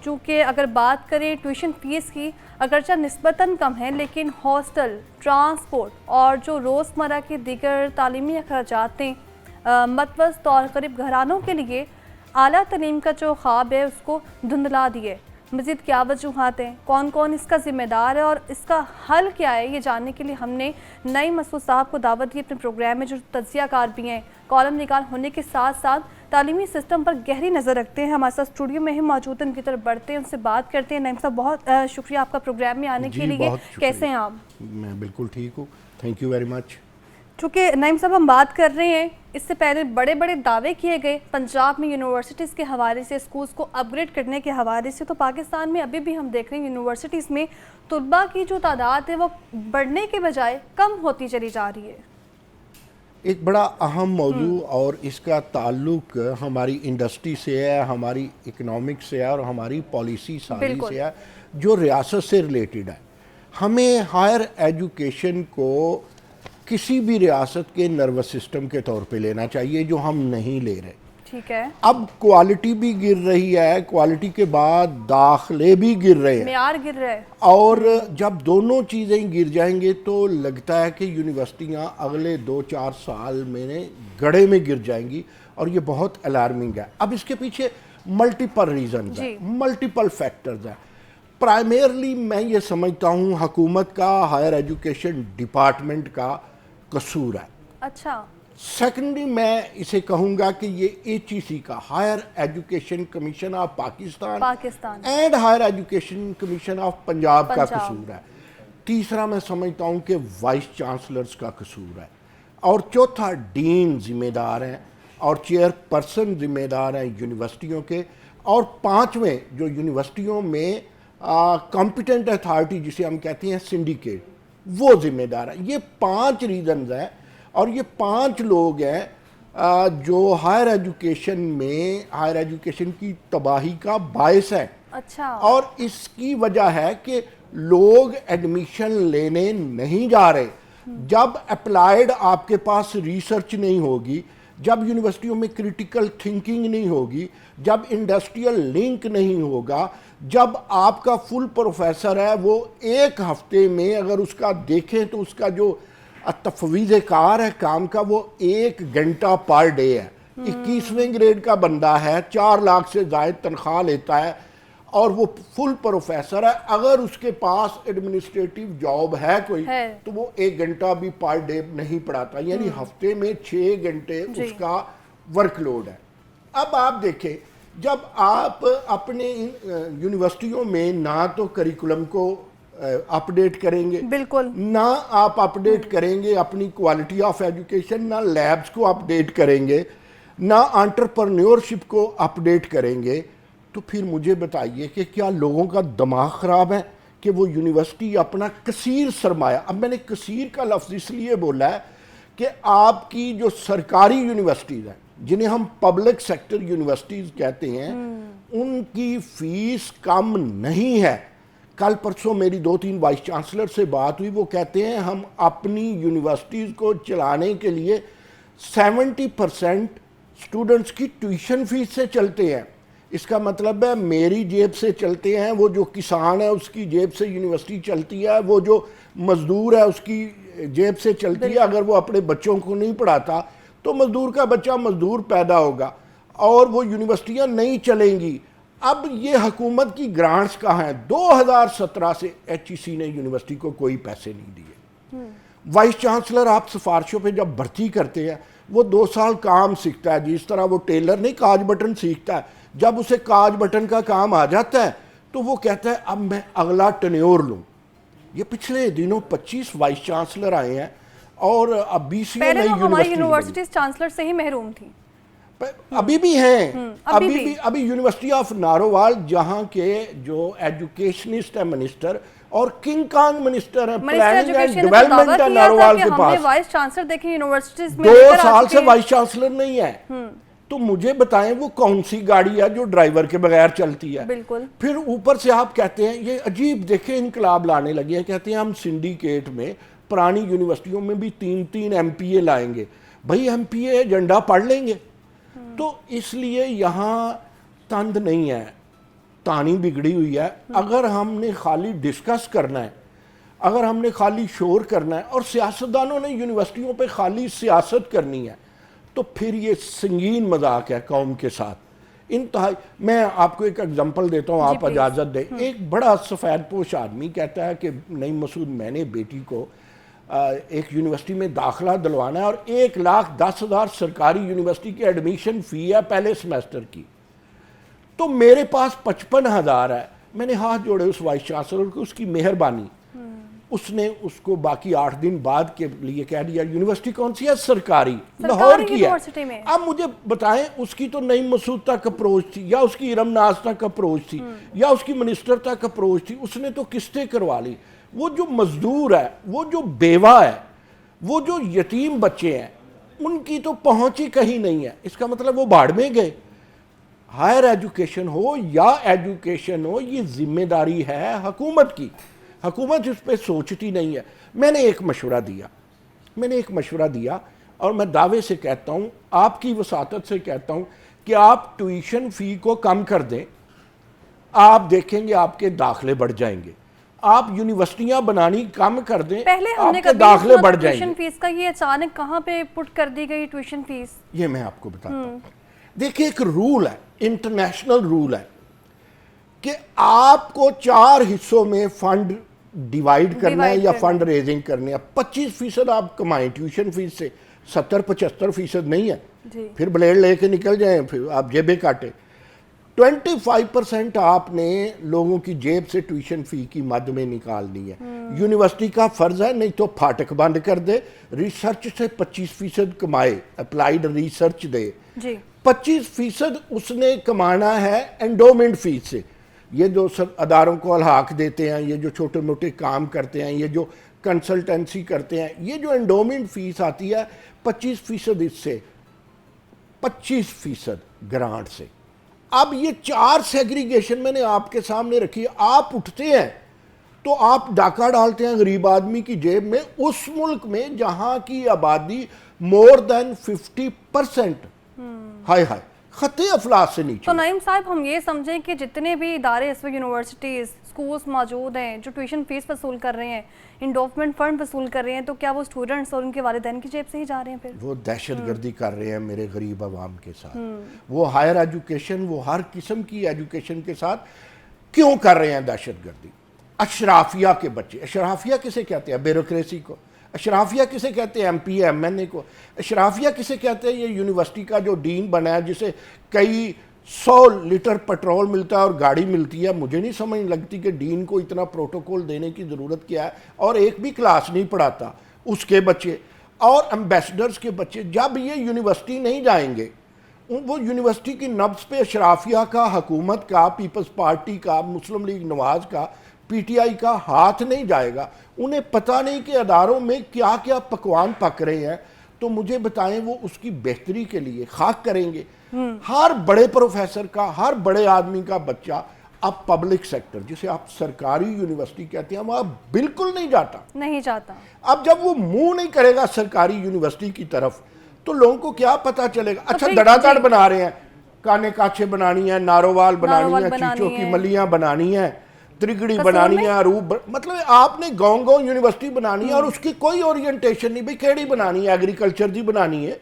चूँकि अगर बात करें ट्यूशन फ़ीस की, अगरचा निस्बतन कम है, लेकिन हॉस्टल, ट्रांसपोर्ट और जो रोज़मर्रा के दीगर तालीमी अखराजात हैं, मतवस्त और गरीब घरानों के लिए आला तलीम का जो ख्वाब है उसको धुंधला दिए। मज़ीद क्या वजूहात हैं, कौन कौन इसका ज़िम्मेदार है और इसका हल क्या है, ये जानने के लिए हमने नईम मसूद साहब को दावत दी अपने प्रोग्राम में, जो तज्ज़ियाकार भी हैं, कॉलम निगार होने के साथ साथ तालीमी सिस्टम पर गहरी नज़र रखते हैं। हमारे साथ स्टूडियो में ही मौजूद हैं, उनकी तरफ बढ़ते हैं, उनसे बात करते हैं। नईम साहब, बहुत शुक्रिया आपका प्रोग्राम में आने के लिए। कैसे हैं आप? मैं बिल्कुल ठीक हूँ, थैंक यू वेरी मच। चूँकि नईम साहब हम बात कर रहे हैं, इससे पहले बड़े बड़े दावे किए गए पंजाब में यूनिवर्सिटीज़ के हवाले से, स्कूल्स को अपग्रेड करने के हवाले से, तो पाकिस्तान में अभी भी हम देख रहे हैं यूनिवर्सिटीज़ में तुलबा की जो तादाद है वो बढ़ने के बजाय कम होती चली जा रही है। एक बड़ा अहम मौजू और इसका ताल्लुक हमारी इंडस्ट्री से है, हमारी इकनॉमिक से है और हमारी पॉलिसी सारी से है, जो रियासत से रिलेटेड है। हमें हायर एजुकेशन को किसी भी रियासत के नर्वस सिस्टम के तौर पे लेना चाहिए, जो हम नहीं ले रहे। ठीक है। अब क्वालिटी भी गिर रही है, क्वालिटी के बाद दाखले भी गिर रहे हैं, मेयार गिर रहा है, और जब दोनों चीज़ें गिर जाएंगे तो लगता है कि यूनिवर्सिटियां अगले 2-4 साल में गड्ढे में गिर जाएंगी, और ये बहुत अलार्मिंग है। अब इसके पीछे मल्टीपल रीजंस हैं, मल्टीपल फैक्टर्स हैं। प्राइमरली मैं ये समझता हूँ हुकूमत का, हायर एजुकेशन डिपार्टमेंट का कसूर है। अच्छा। सेकेंडली मैं इसे कहूँगा कि ये HEC का, Higher Education Commission of Pakistan and Higher Education Commission of Punjab का कसूर है। तीसरा मैं समझता हूँ कि वाइस चांसलर्स का कसूर है, और चौथा डीन जिम्मेदार हैं और चेयरपर्सन जिम्मेदार हैं यूनिवर्सिटियों के, और पांचवें जो यूनिवर्सिटियों में कॉम्पिटेंट अथॉरिटी जिसे हम कहते हैं सिंडिकेट, वो जिम्मेदार है। ये 5 रीजंस हैं और ये 5 लोग हैं जो हायर एजुकेशन में, हायर एजुकेशन की तबाही का बायस है। अच्छा। और इसकी वजह है कि लोग एडमिशन लेने नहीं जा रहे। जब अप्लाइड आपके पास रिसर्च नहीं होगी, जब यूनिवर्सिटियों में क्रिटिकल थिंकिंग नहीं होगी, जब इंडस्ट्रियल लिंक नहीं होगा, जब आपका फुल प्रोफेसर है वो एक हफ्ते में अगर उसका देखें तो उसका जो तफवीज़ कार है काम का वो 1 घंटा पर डे है, 21वें ग्रेड का बंदा है, 4 लाख से ज़ायद तनख्वाह लेता है और वो फुल प्रोफेसर है, अगर उसके पास एडमिनिस्ट्रेटिव जॉब है कोई तो वो 1 घंटा भी पर डे नहीं पढ़ाता, यानी हफ्ते में 6 घंटे उसका वर्कलोड है। अब आप देखें, जब आप अपने यूनिवर्सिटियों में ना तो करिकुलम को अपडेट करेंगे, बिल्कुल ना आप अपडेट करेंगे अपनी क्वालिटी ऑफ एजुकेशन, ना लैब्स को अपडेट करेंगे, ना एंटरप्रेन्योरशिप को अपडेट करेंगे, तो फिर मुझे बताइए कि क्या लोगों का दिमाग ख़राब है कि वो यूनिवर्सिटी अपना कसीर सरमाया, अब मैंने कसीर का लफ्ज़ इसलिए बोला है कि आपकी जो सरकारी यूनिवर्सिटीज़ हैं जिन्हें हम पब्लिक सेक्टर यूनिवर्सिटीज़ कहते हैं, उनकी फ़ीस कम नहीं है। कल परसों मेरी 2-3 वाइस चांसलर से बात हुई, वो कहते हैं हम अपनी यूनिवर्सिटीज़ को चलाने के लिए 70% स्टूडेंट्स की ट्यूशन फीस से चलते हैं। इसका मतलब है मेरी जेब से चलते हैं, वो जो किसान है उसकी जेब से यूनिवर्सिटी चलती है, वो जो मज़दूर है उसकी जेब से चलती है। अगर वो अपने बच्चों को नहीं पढ़ाता तो मज़दूर का बच्चा मज़दूर पैदा होगा और वो यूनिवर्सिटियां नहीं चलेंगी। अब ये हुकूमत की ग्रांट्स कहाँ हैं? 2017 से HEC ने यूनिवर्सिटी को कोई पैसे नहीं दिए। वाइस चांसलर आप सिफारिशों पे जब भर्ती करते हैं वो 2 साल काम सीखता है, जिस तरह वो टेलर नहीं काज बटन सीखता है, जब उसे काज बटन का काम आ जाता है तो वो कहता है अब मैं अगला टेन्योर लूँ। ये पिछले दिनों 25 वाइस चांसलर आए हैं और अब 20 हमारी यूनिवर्सिटीज चांसलर से ही महरूम थी, अभी भी हैं। अभी यूनिवर्सिटी ऑफ नारोवाल जहां के जो एजुकेशनिस्ट है मिनिस्टर और किंग कांग मिनिस्टर है प्लानिंग एंड डेवलपमेंट है नारोवाल के पास, वाइस चांसलर देखिए यूनिवर्सिटीज में 2 साल से वाइस चांसलर नहीं है। तो मुझे बताएं वो कौन सी गाड़ी है जो ड्राइवर के बगैर चलती है? बिल्कुल। फिर ऊपर से आप कहते हैं, ये अजीब देखे इनकलाब लाने लगे हैं, कहते हैं हम सिंडिकेट में पुरानी यूनिवर्सिटियों में भी 3-3 MPA लाएंगे। भाई MPA एजेंडा पढ़ लेंगे। तो इसलिए यहाँ तंद नहीं है, तानी बिगड़ी हुई है। अगर हमने खाली डिस्कस करना है, अगर हमने खाली शोर करना है और सियासतदानों ने यूनिवर्सिटियों पे खाली सियासत करनी है, तो फिर ये संगीन मजाक है कौम के साथ। इंतहा मैं आपको एक एग्जांपल देता हूँ, आप इजाज़त दें। एक बड़ा सफ़ेद पोश आदमी कहता है कि नहीं मसूद, मैंने बेटी को एक यूनिवर्सिटी में दाखिला दिलवाना है और 1,10,000 सरकारी यूनिवर्सिटी की एडमिशन फ़ी है पहले सेमेस्टर की, तो मेरे पास 55,000 है। मैंने हाथ जोड़े उस वाइस चांसलर को, उसकी मेहरबानी। उसने उसको बाकी 8 दिन बाद के लिए कह दिया यूनिवर्सिटी कौन सी है? सरकारी, लाहौर की है। अब मुझे बताएं, उसकी तो नईम मसूद तक अप्रोच थी, या उसकी इरम नाज तक अप्रोच थी, या उसकी मिनिस्टर तक अप्रोच थी, उसने तो किस्तें करवा ली। वो जो मजदूर है, वो जो बेवा है, वो जो यतीम बच्चे हैं, उनकी तो पहुंच ही कहीं नहीं है। इसका मतलब वो बाढ़ में गए। हायर एजुकेशन हो या एजुकेशन हो, ये जिम्मेदारी है हुकूमत की। हुकूमत इस पर सोचती नहीं है। मैंने एक मशवरा दिया और मैं दावे से कहता हूँ, आपकी वसातत से कहता हूँ कि आप ट्यूशन फ़ी को कम कर दें, आप देखेंगे आपके दाखिले बढ़ जाएंगे। आप यूनिवर्सिटियां बनानी कम कर दें, पहले हमने आपके दाखिले बढ़ जाएंगे। ट्यूशन फीस का ये अचानक कहाँ पे पुट कर दी गई ट्यूशन फीस? ये मैं आपको बताता हूँ। देखिए, एक रूल है, इंटरनेशनल रूल है कि आपको 4 हिस्सों में फंड डिवाइड करना है या फंड रेजिंग करनी है। 25% आप कमाएं ट्यूशन फीस से, 70-75% नहीं है। फिर ब्लेड लेके निकल जाएं, फिर आप जेबें काटें। 25% आपने लोगों की जेब से ट्यूशन फी की मद में निकालनी है। यूनिवर्सिटी का फर्ज है, नहीं तो फाटक बंद कर दे, रिसर्च से 25% कमाए, अप्लाइड रिसर्च दे। 25% उसने कमाना है एंडोमेंट फीस से। ये जो सब अदारों को अलहाक देते हैं, ये जो छोटे मोटे काम करते हैं, ये जो कंसल्टेंसी करते हैं, ये जो एंडोमेंट फीस आती है 25% इससे, 25% ग्रांट से। अब ये 4 सेग्रीगेशन मैंने आपके सामने रखी है। आप उठते हैं तो आप डाका डालते हैं गरीब आदमी की जेब में, उस मुल्क में जहां की आबादी मोर देन 50%, हाय हाय, खत्ते अफलास से नीचे। तो नईम साहब, हम ये समझें कि जितने भी इदारे इसमें यूनिवर्सिटीज़, स्कूल्स मौजूद हैं जो ट्यूशन फीस वसूल कर रहे हैं, इंडोवमेंट फंड वसूल कर रहे हैं, तो क्या वो स्टूडेंट्स और उनके वालिदैन की जेब से ही जा रहे हैं? फिर वो दहशतगर्दी कर रहे हैं मेरे गरीब आवाम के साथ। वो हायर एजुकेशन, वो हर किस्म की एजुकेशन के साथ क्यों कर रहे हैं दहशतगर्दी? अशराफिया के बच्चे, अशराफिया किसे कहते हैं? ब्यूरोक्रेसी को। अशराफिया किसे कहते हैं? MPA MNA को। अशराफिया किसे कहते हैं? ये यूनिवर्सिटी का जो डीन बना है, जिसे कई 100 लीटर पेट्रोल मिलता है और गाड़ी मिलती है। मुझे नहीं समझ लगती कि डीन को इतना प्रोटोकॉल देने की ज़रूरत क्या है, और एक भी क्लास नहीं पढ़ाता उसके बच्चे। और एम्बेसडर्स के बच्चे जब ये यूनिवर्सिटी नहीं जाएंगे, वो यूनिवर्सिटी की नब्ज़ पे अशराफिया का, हुकूमत का, पीपल्स पार्टी का, मुस्लिम लीग नवाज का, PTI का हाथ नहीं जाएगा। उन्हें पता नहीं कि अदारों में क्या क्या पकवान पक रहे हैं, तो मुझे बताएं वो उसकी बेहतरी के लिए खाक करेंगे। हर बड़े प्रोफेसर का, हर बड़े आदमी का बच्चा अब पब्लिक सेक्टर, जिसे आप सरकारी यूनिवर्सिटी कहते हैं, वहाँ बिल्कुल नहीं जाता। अब जब वो मुंह नहीं करेगा सरकारी यूनिवर्सिटी की तरफ, तो लोगों को क्या पता चलेगा? अच्छा, धड़ाधड़ बना रहे हैं, काने काछे बनानी है, नारोवाल बनानी है, चीचों की मलियां बनानी है, त्रिगड़ी बनानी है, रूप, मतलब आपने गाँव यूनिवर्सिटी बनानी है और उसकी कोई ओरिएंटेशन नहीं। भाई केड़ी बनानी है? एग्रीकल्चर की बनानी है,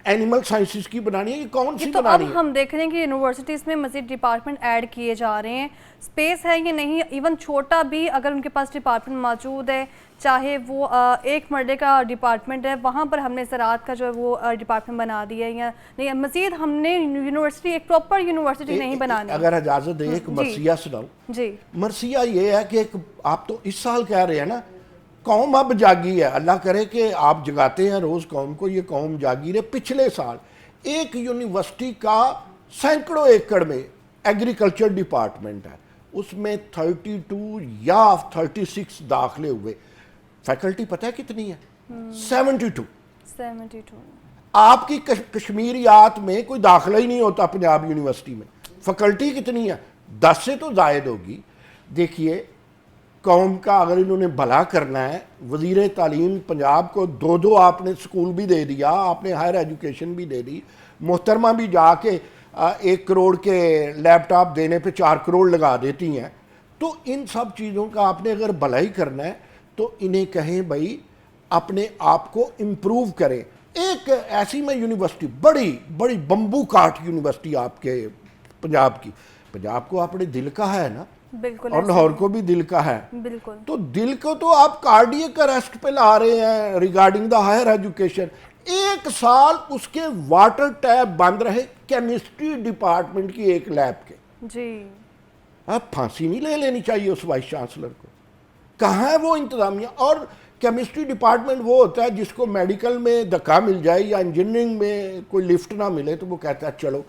एनिमल साइंसेस की बनानी है, ये कौन सी बनानी है? अब हम देख रहे हैं कि यूनिवर्सिटीज़ में मज़ीद डिपार्टमेंट ऐड किए जा रहे हैं। स्पेस है ये नहीं, इवन छोटा भी अगर उनके पास डिपार्टमेंट मौजूद है, चाहे वो 1 मरले का डिपार्टमेंट है, वहाँ पर हमने ज़राअत का जो है वो डिपार्टमेंट बना दिया है, या नहीं मज़ीद हमने यूनिवर्सिटी, एक प्रॉपर यूनिवर्सिटी नहीं बनानी। अगर इजाज़त दें, एक मरसिया सुनाऊं जी। मरसिया ये है कि आप तो इस साल कह रहे हैं ना, कौम अब जागी है। अल्लाह करे कि आप जगाते हैं रोज़ कौम को, ये कौम जागी रहे। पिछले साल एक यूनिवर्सिटी का सैकड़ों एकड़ में एग्रीकल्चर डिपार्टमेंट है, उसमें 32 या 36 दाखिले हुए। फैकल्टी पता है कितनी है? 72। आपकी कश्मीरियात में कोई दाखिला ही नहीं होता पंजाब यूनिवर्सिटी में। फैकल्टी कितनी है? 10 से तो जायद होगी। देखिए, कौम का अगर इन्होंने भला करना है, वज़ीर तालीम पंजाब को 2 आपने स्कूल भी दे दिया, आपने हायर एजुकेशन भी दे दी, मोहतरमा भी जाके 1 करोड़ के लैपटॉप देने पे 4 करोड़ लगा देती हैं। तो इन सब चीज़ों का आपने अगर भलाई करना है तो इन्हें कहें भाई अपने आप को इम्प्रूव करें। एक ऐसी में यूनिवर्सिटी, बड़ी बड़ी बम्बू काट यूनिवर्सिटी आपके पंजाब की, पंजाब को अपने दिल का है ना, बिल्कुल, और लाहौर को भी दिल का है, बिल्कुल। तो दिल को तो आप कार्डियक अरेस्ट पे ला रहे हैं रिगार्डिंग द हायर एजुकेशन। 1 साल उसके वाटर टैप बंद रहे केमिस्ट्री डिपार्टमेंट की एक लैब के जी। आप फांसी नहीं ले लेनी चाहिए उस वाइस चांसलर को। कहाँ है वो इंतजामिया? और केमिस्ट्री डिपार्टमेंट वो होता है जिसको मेडिकल में धक्का मिल जाए या इंजीनियरिंग में कोई लिफ्ट ना मिले तो वो कहता है चलो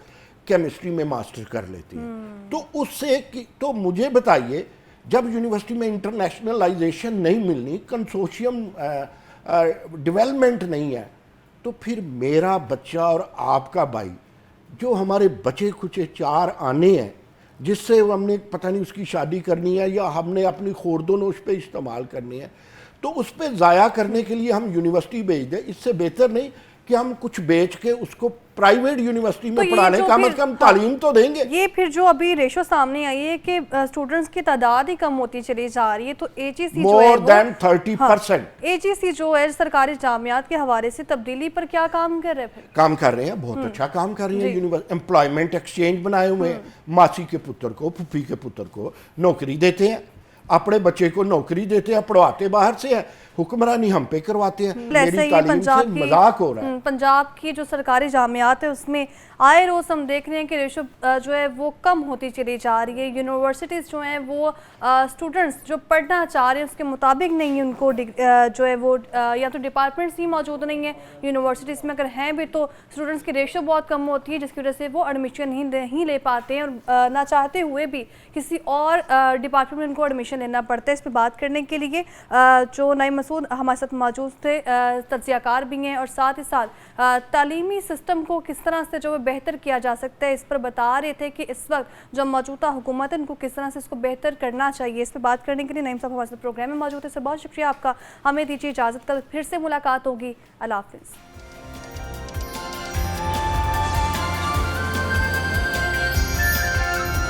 केमिस्ट्री में मास्टर कर लेती है। तो उससे तो मुझे बताइए, जब यूनिवर्सिटी में इंटरनेशनलाइजेशन नहीं मिलनी, कंसोर्शियम डेवलपमेंट नहीं है, तो फिर मेरा बच्चा और आपका भाई जो हमारे बचे खुचे 4 आने हैं, जिससे हमने पता नहीं उसकी शादी करनी है या हमने अपनी खोरदोनोश पे इस्तेमाल करनी है, तो उस पर ज़ाया करने के लिए हम यूनिवर्सिटी भेज दें। इससे बेहतर नहीं कि हम कुछ बेच के उसको प्राइवेट यूनिवर्सिटी में पढ़ाने, कम से कम तालीम तो देंगे। ये फिर जो अभी रेशो सामने आई है कि स्टूडेंट्स की तादाद ही कम होती चली जा रही है, तो एचईसी जो है मोर देन 30%। एचईसी जो है सरकारी जामियात के हवाले से तब्दीली पर क्या काम कर रहे हैं? फिर काम कर रहे हैं, बहुत अच्छा काम कर रही है यूनिवर्सिटी। एम्प्लॉयमेंट एक्सचेंज बनाए हुए हैं, मासी के पुत्र को, फूफी के पुत्र को नौकरी देते हैं, अपने बच्चे को नौकरी देते हैं, पढ़वाते बाहर से है, हुक्मरानी हम पे करवाते हैं। मेरी तालीम से मजाक हो रहा है। पंजाब की जो सरकारी जामियात है उसमें आए रोज हम देख रहे हैं कि रेशो जो है वो कम होती चली जा रही है। यूनिवर्सिटीज़ जो हैं वो स्टूडेंट्स जो पढ़ना चाह रहे हैं उसके मुताबिक नहीं, उनको जो है वो या तो डिपार्टमेंट्स ही मौजूद नहीं है यूनिवर्सिटीज़ में, अगर हैं भी तो स्टूडेंट्स की रेशो बहुत कम होती है, जिसकी वजह से वो एडमिशन नहीं ले पाते हैं, और ना चाहते हुए भी किसी और डिपार्टमेंट में उनको एडमिशन लेना पड़ता है। इस पर बात करने के लिए जो नईम मसूद हमारे साथ मौजूद थे, तज्ज़ियाकार भी हैं, और साथ ही साथ तालीमी सिस्टम को किस तरह से जो बेहतर किया जा सकता है इस पर बता रहे थे कि इस वक्त जो मौजूदा हुकूमत है उनको किस तरह से इसको बेहतर करना चाहिए। इस पर बात करने के लिए नईम साहब हमारे साथ प्रोग्राम में मौजूद है। सर बहुत शुक्रिया आपका, हमें दीजिए इजाज़त, कल फिर से मुलाकात होगी। अल्लाह हाफ़िज़।